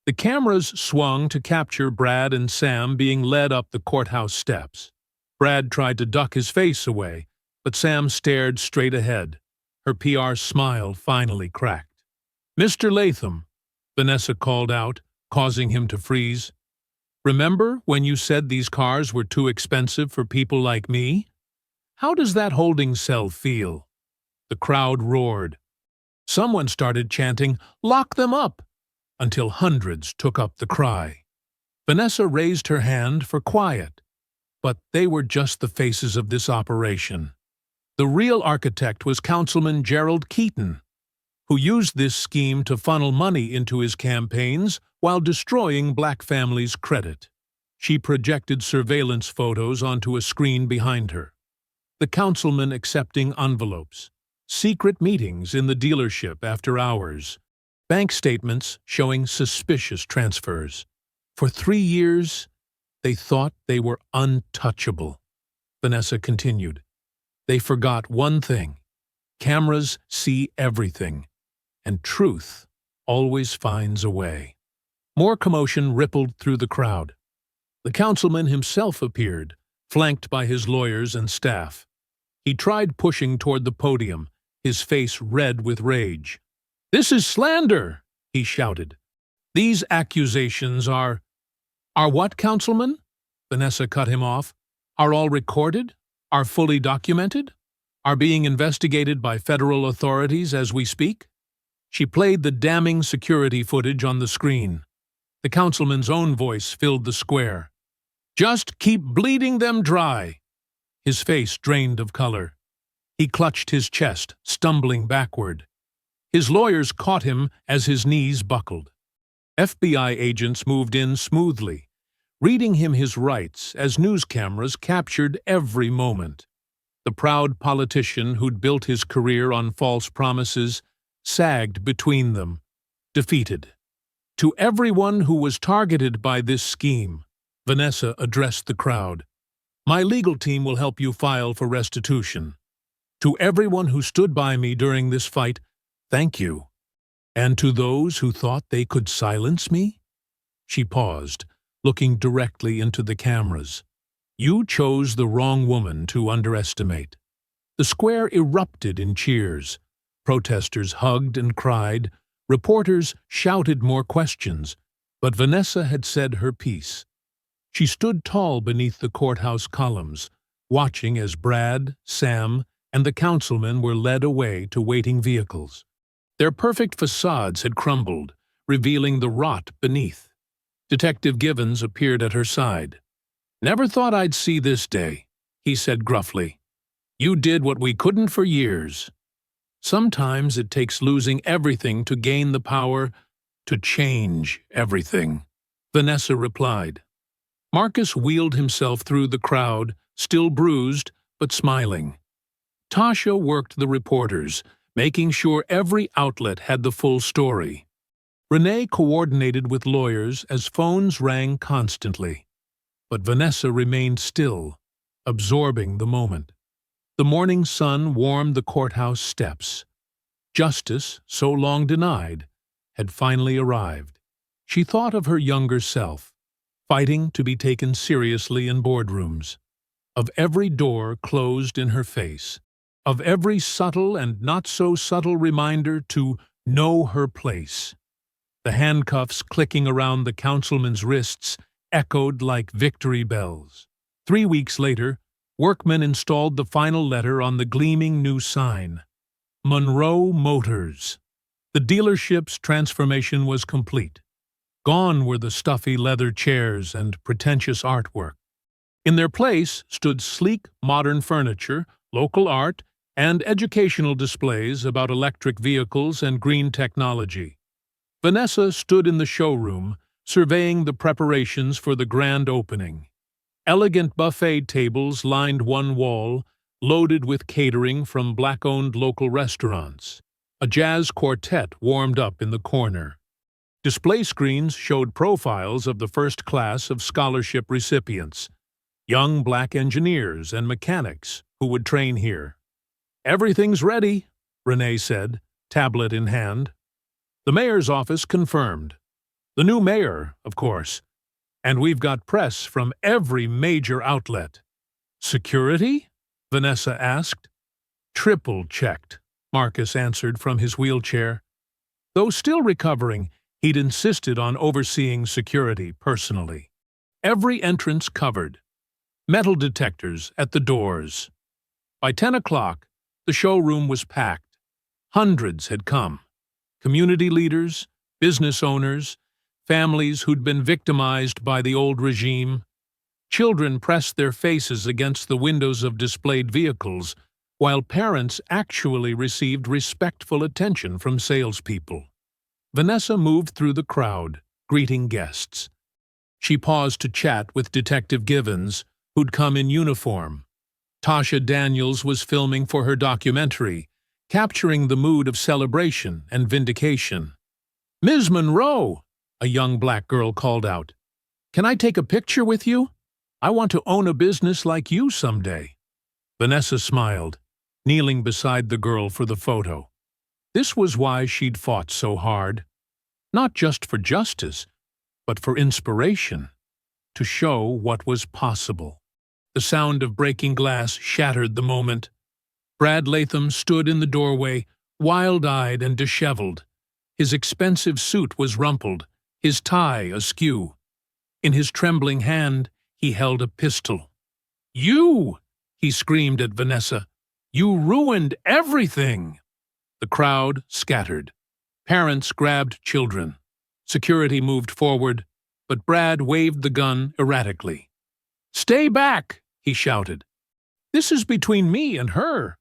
The cameras swung to capture Brad and Sam being led up the courthouse steps. Brad tried to duck his face away, but Sam stared straight ahead. Her PR smile finally cracked. "Mr. Latham," Vanessa called out, causing him to freeze. "Remember when you said these cars were too expensive for people like me? How does that holding cell feel?" The crowd roared. Someone started chanting, "Lock them up," until hundreds took up the cry. Vanessa raised her hand for quiet, but they were just the faces of this operation. The real architect was Councilman Gerald Keaton, who used this scheme to funnel money into his campaigns while destroying black families' credit. She projected surveillance photos onto a screen behind her. The councilman accepting envelopes, secret meetings in the dealership after hours, bank statements showing suspicious transfers. For 3 years, they thought they were untouchable. Vanessa continued. They forgot one thing. Cameras see everything, and truth always finds a way. More commotion rippled through the crowd. The councilman himself appeared, flanked by his lawyers and staff. He tried pushing toward the podium, his face red with rage. "This is slander!" he shouted. "These accusations are—" "Are what, Councilman?" Vanessa cut him off. "Are all recorded? Are fully documented? Are being investigated by federal authorities as we speak?" She played the damning security footage on the screen. The councilman's own voice filled the square. "Just keep bleeding them dry." His face drained of color. He clutched his chest, stumbling backward. His lawyers caught him as his knees buckled. FBI agents moved in smoothly, reading him his rights as news cameras captured every moment. The proud politician who'd built his career on false promises sagged between them, defeated. To everyone who was targeted by this scheme, Vanessa addressed the crowd. "My legal team will help you file for restitution. To everyone who stood by me during this fight, thank you. And to those who thought they could silence me?" She paused, looking directly into the cameras. "You chose the wrong woman to underestimate." The square erupted in cheers. Protesters hugged and cried. Reporters shouted more questions. But Vanessa had said her piece. She stood tall beneath the courthouse columns, watching as Brad, Sam, and the councilmen were led away to waiting vehicles. Their perfect facades had crumbled, revealing the rot beneath. Detective Givens appeared at her side. "Never thought I'd see this day," he said gruffly. "You did what we couldn't for years." "Sometimes it takes losing everything to gain the power to change everything," Vanessa replied. Marcus wheeled himself through the crowd, still bruised but smiling. Tasha worked the reporters, making sure every outlet had the full story. Renee coordinated with lawyers as phones rang constantly. But Vanessa remained still, absorbing the moment. The morning sun warmed the courthouse steps. Justice, so long denied, had finally arrived. She thought of her younger self, fighting to be taken seriously in boardrooms, of every door closed in her face, of every subtle and not-so-subtle reminder to know her place. The handcuffs clicking around the councilman's wrists echoed like victory bells. 3 weeks later, workmen installed the final letter on the gleaming new sign. Monroe Motors. The dealership's transformation was complete. Gone were the stuffy leather chairs and pretentious artwork. In their place stood sleek, modern furniture, local art, and educational displays about electric vehicles and green technology. Vanessa stood in the showroom, surveying the preparations for the grand opening. Elegant buffet tables lined one wall, loaded with catering from Black-owned local restaurants. A jazz quartet warmed up in the corner. Display screens showed profiles of the first class of scholarship recipients, young Black engineers and mechanics who would train here. "Everything's ready," Renee said, tablet in hand. The mayor's office confirmed. "The new mayor, of course. And we've got press from every major outlet." "Security?" Vanessa asked. "Triple-checked," Marcus answered from his wheelchair. Though still recovering, he'd insisted on overseeing security personally. Every entrance covered. Metal detectors at the doors. By 10 o'clock, the showroom was packed. Hundreds had come. Community leaders, business owners, families who'd been victimized by the old regime. Children pressed their faces against the windows of displayed vehicles, while parents actually received respectful attention from salespeople. Vanessa moved through the crowd, greeting guests. She paused to chat with Detective Givens, who'd come in uniform. Tasha Daniels was filming for her documentary, capturing the mood of celebration and vindication. "Ms. Monroe," a young Black girl called out, "can I take a picture with you? I want to own a business like you someday." Vanessa smiled, kneeling beside the girl for the photo. This was why she'd fought so hard. Not just for justice, but for inspiration, to show what was possible. The sound of breaking glass shattered the moment. Brad Latham stood in the doorway, wild-eyed and disheveled. His expensive suit was rumpled, his tie askew. In his trembling hand, he held a pistol. "You!" he screamed at Vanessa. "You ruined everything!" The crowd scattered. Parents grabbed children. Security moved forward, but Brad waved the gun erratically. "Stay back!" he shouted. "This is between me and her."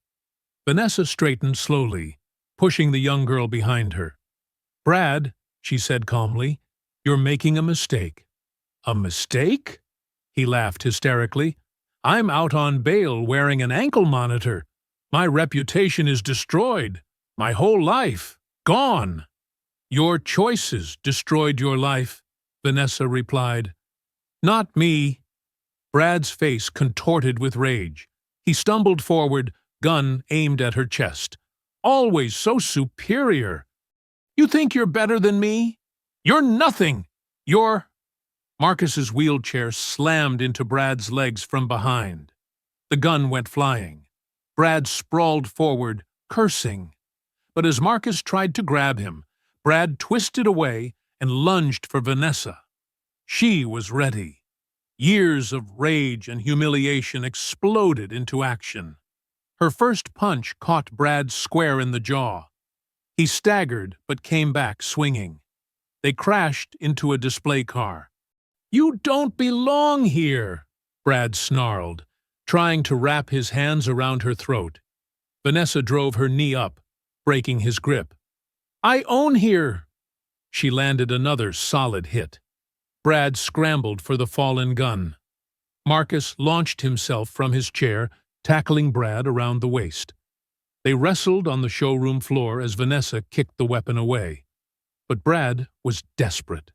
Vanessa straightened slowly, pushing the young girl behind her. "Brad," she said calmly, "you're making a mistake." "A mistake?" He laughed hysterically. "I'm out on bail wearing an ankle monitor. My reputation is destroyed. My whole life gone." "Your choices destroyed your life," Vanessa replied. "Not me." Brad's face contorted with rage. He stumbled forward, gun aimed at her chest. "Always so superior. You think you're better than me? You're nothing. You're—" Marcus's wheelchair slammed into Brad's legs from behind. The gun went flying. Brad sprawled forward, cursing. But as Marcus tried to grab him, Brad twisted away and lunged for Vanessa. She was ready. Years of rage and humiliation exploded into action. Her first punch caught Brad square in the jaw. He staggered but came back swinging. They crashed into a display car. "You don't belong here," Brad snarled, trying to wrap his hands around her throat. Vanessa drove her knee up, breaking his grip. "I own here." She landed another solid hit. Brad scrambled for the fallen gun. Marcus launched himself from his chair, tackling Brad around the waist. They wrestled on the showroom floor as Vanessa kicked the weapon away. But Brad was desperate.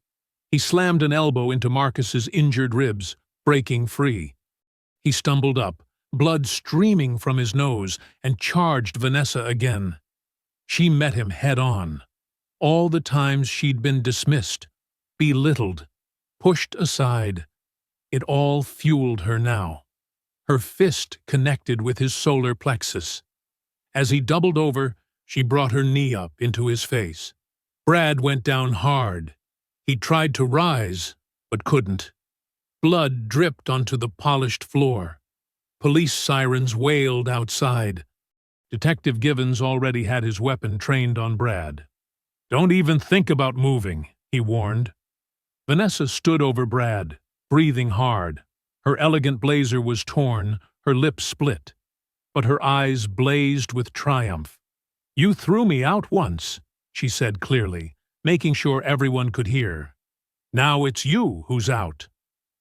He slammed an elbow into Marcus's injured ribs, breaking free. He stumbled up, blood streaming from his nose, and charged Vanessa again. She met him head-on. All the times she'd been dismissed, belittled, pushed aside. It all fueled her now. Her fist connected with his solar plexus. As he doubled over, she brought her knee up into his face. Brad went down hard. He tried to rise, but couldn't. Blood dripped onto the polished floor. Police sirens wailed outside. Detective Givens already had his weapon trained on Brad. "Don't even think about moving," he warned. Vanessa stood over Brad, breathing hard. Her elegant blazer was torn, her lips split. But her eyes blazed with triumph. "You threw me out once," she said clearly, making sure everyone could hear. "Now it's you who's out."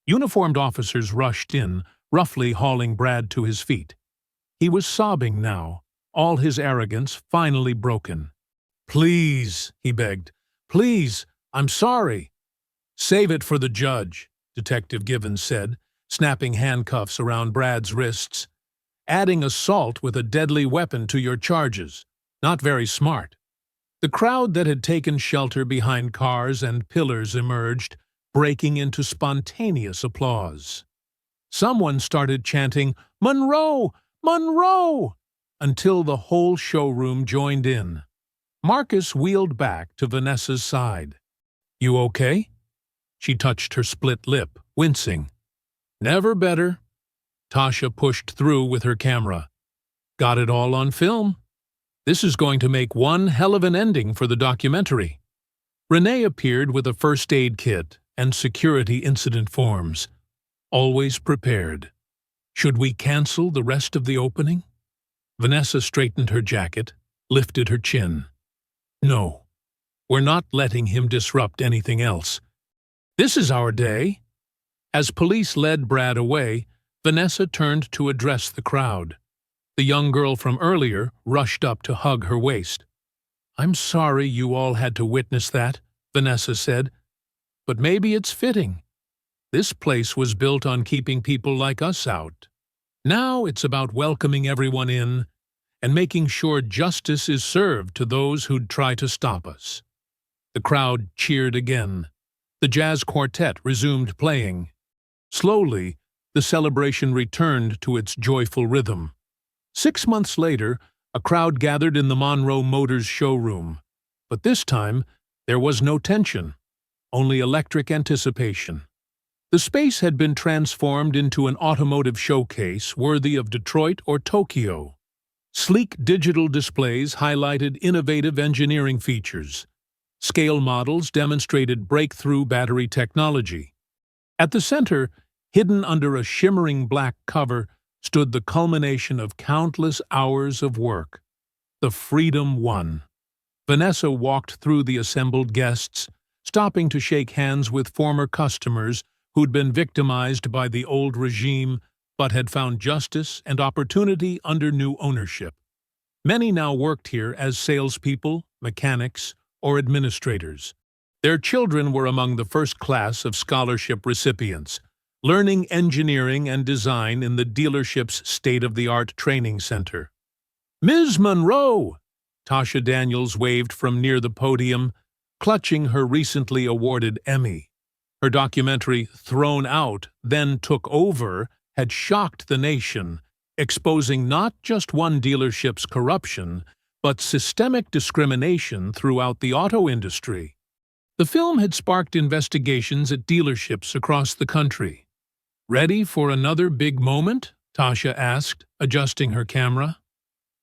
Uniformed officers rushed in, roughly hauling Brad to his feet. He was sobbing now, all his arrogance finally broken. "Please," he begged. "Please, I'm sorry." "Save it for the judge," Detective Givens said, snapping handcuffs around Brad's wrists. "Adding assault with a deadly weapon to your charges. Not very smart." The crowd that had taken shelter behind cars and pillars emerged, breaking into spontaneous applause. Someone started chanting, "Monroe! Monroe!" until the whole showroom joined in. Marcus wheeled back to Vanessa's side. "You okay?" She touched her split lip, wincing. "Never better." Tasha pushed through with her camera. "Got it all on film. This is going to make one hell of an ending for the documentary." Renee appeared with a first aid kit and security incident forms. Always prepared. "Should we cancel the rest of the opening?" Vanessa straightened her jacket, lifted her chin. "No, we're not letting him disrupt anything else. This is our day." As police led Brad away, Vanessa turned to address the crowd. The young girl from earlier rushed up to hug her waist. "I'm sorry you all had to witness that," Vanessa said. "But maybe it's fitting. This place was built on keeping people like us out. Now it's about welcoming everyone in and making sure justice is served to those who'd try to stop us." The crowd cheered again. The jazz quartet resumed playing. Slowly, the celebration returned to its joyful rhythm. 6 months later, a crowd gathered in the Monroe Motors showroom. But this time, there was no tension, only electric anticipation. The space had been transformed into an automotive showcase worthy of Detroit or Tokyo. Sleek digital displays highlighted innovative engineering features. Scale models demonstrated breakthrough battery technology. At the center, hidden under a shimmering black cover, stood the culmination of countless hours of work. The Freedom One. Vanessa walked through the assembled guests, stopping to shake hands with former customers who'd been victimized by the old regime but had found justice and opportunity under new ownership. Many now worked here as salespeople, mechanics, or administrators. Their children were among the first class of scholarship recipients, learning engineering and design in the dealership's state-of-the-art training center. "Ms. Monroe!" Tasha Daniels waved from near the podium, clutching her recently awarded Emmy. Her documentary, Thrown Out, Then Took Over, had shocked the nation, exposing not just one dealership's corruption, but systemic discrimination throughout the auto industry. The film had sparked investigations at dealerships across the country. "Ready for another big moment?" Tasha asked, adjusting her camera.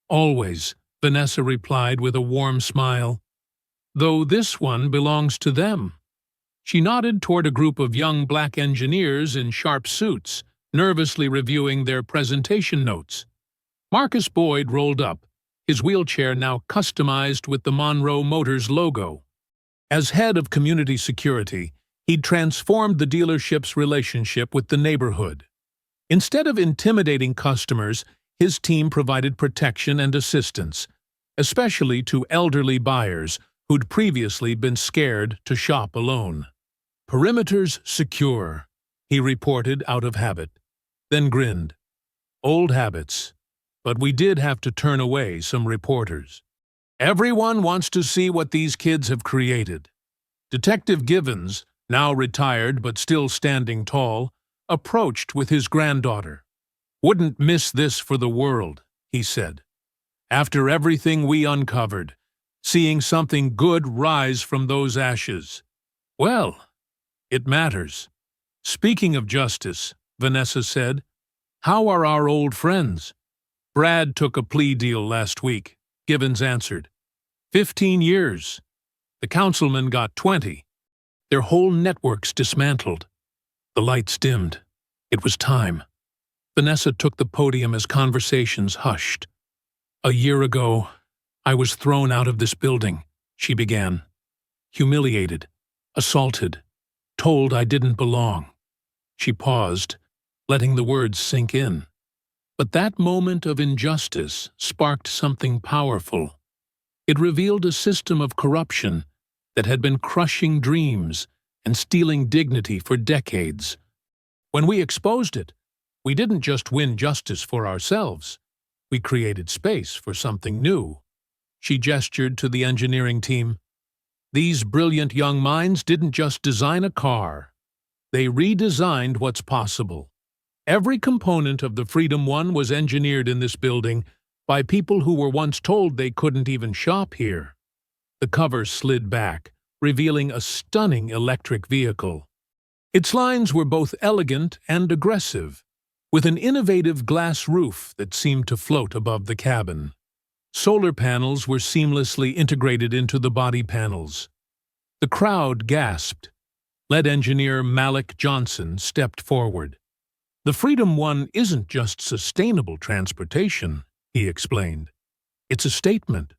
"Always," Vanessa replied with a warm smile. "Though this one belongs to them." She nodded toward a group of young black engineers in sharp suits, nervously reviewing their presentation notes. Marcus Boyd rolled up, his wheelchair now customized with the Monroe Motors logo. As head of community security, he'd transformed the dealership's relationship with the neighborhood. Instead of intimidating customers, his team provided protection and assistance, especially to elderly buyers who'd previously been scared to shop alone. "Perimeters secure," he reported out of habit, then grinned. "Old habits, but we did have to turn away some reporters. Everyone wants to see what these kids have created." Detective Givens, now retired but still standing tall, approached with his granddaughter. "Wouldn't miss this for the world," he said. "After everything we uncovered, seeing something good rise from those ashes. Well, it matters." "Speaking of justice," Vanessa said, "how are our old friends?" "Brad took a plea deal last week," Givens answered. 15 years. The councilman got 20. Their whole networks dismantled. The lights dimmed. It was time. Vanessa took the podium as conversations hushed. "A year ago, I was thrown out of this building," she began. "Humiliated, assaulted, told I didn't belong." She paused, letting the words sink in. But that moment of injustice sparked something powerful. It revealed a system of corruption that had been crushing dreams and stealing dignity for decades. When we exposed it, we didn't just win justice for ourselves. We created space for something new. She gestured to the engineering team. These brilliant young minds didn't just design a car. They redesigned what's possible. Every component of the Freedom One was engineered in this building by people who were once told they couldn't even shop here. The cover slid back, revealing a stunning electric vehicle. Its lines were both elegant and aggressive, with an innovative glass roof that seemed to float above the cabin. Solar panels were seamlessly integrated into the body panels. The crowd gasped. Lead engineer Malik Johnson stepped forward. "The Freedom One isn't just sustainable transportation," he explained. "It's a statement.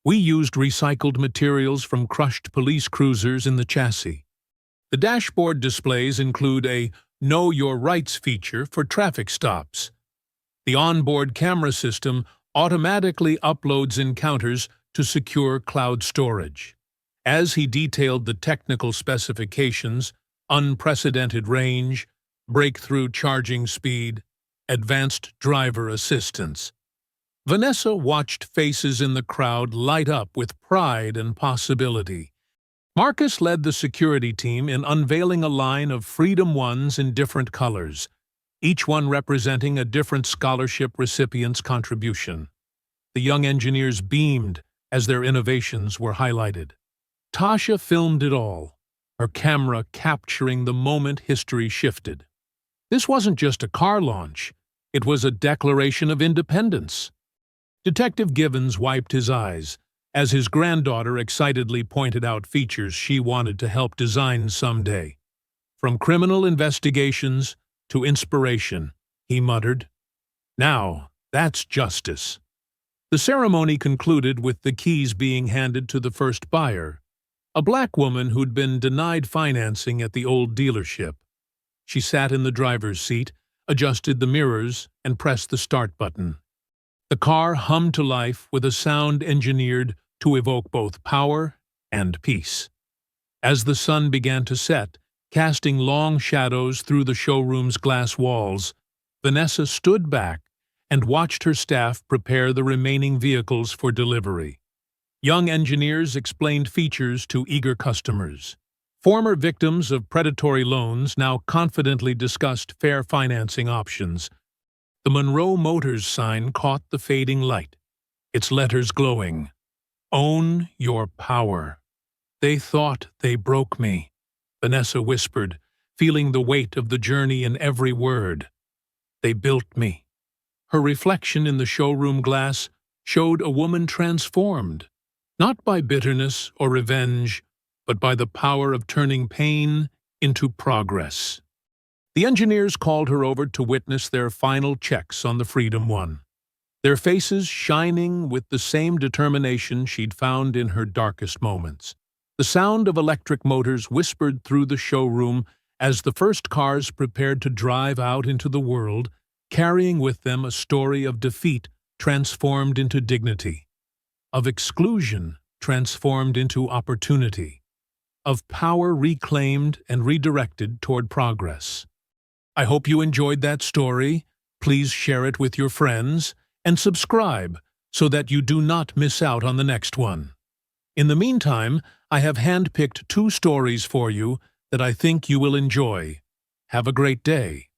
We used recycled materials from crushed police cruisers in the chassis. The dashboard displays include a Know Your Rights feature for traffic stops. The onboard camera system automatically uploads encounters to secure cloud storage." As he detailed the technical specifications, unprecedented range, breakthrough charging speed, advanced driver assistance, Vanessa watched faces in the crowd light up with pride and possibility. Marcus led the security team in unveiling a line of Freedom Ones in different colors, each one representing a different scholarship recipient's contribution. The young engineers beamed as their innovations were highlighted. Tasha filmed it all, her camera capturing the moment history shifted. This wasn't just a car launch, it was a declaration of independence. Detective Givens wiped his eyes as his granddaughter excitedly pointed out features she wanted to help design someday. From criminal investigations to inspiration, he muttered. Now, that's justice. The ceremony concluded with the keys being handed to the first buyer, a black woman who'd been denied financing at the old dealership. She sat in the driver's seat, adjusted the mirrors, and pressed the start button. The car hummed to life with a sound engineered to evoke both power and peace. As the sun began to set, casting long shadows through the showroom's glass walls, Vanessa stood back and watched her staff prepare the remaining vehicles for delivery. Young engineers explained features to eager customers. Former victims of predatory loans now confidently discussed fair financing options. The Monroe Motors sign caught the fading light, its letters glowing. Own your power. They thought they broke me, Vanessa whispered, feeling the weight of the journey in every word. They built me. Her reflection in the showroom glass showed a woman transformed, not by bitterness or revenge, but by the power of turning pain into progress. The engineers called her over to witness their final checks on the Freedom One, their faces shining with the same determination she'd found in her darkest moments. The sound of electric motors whispered through the showroom as the first cars prepared to drive out into the world, carrying with them a story of defeat transformed into dignity, of exclusion transformed into opportunity, of power reclaimed and redirected toward progress. I hope you enjoyed that story. Please share it with your friends and subscribe so that you do not miss out on the next one. In the meantime, I have handpicked 2 stories for you that I think you will enjoy. Have a great day.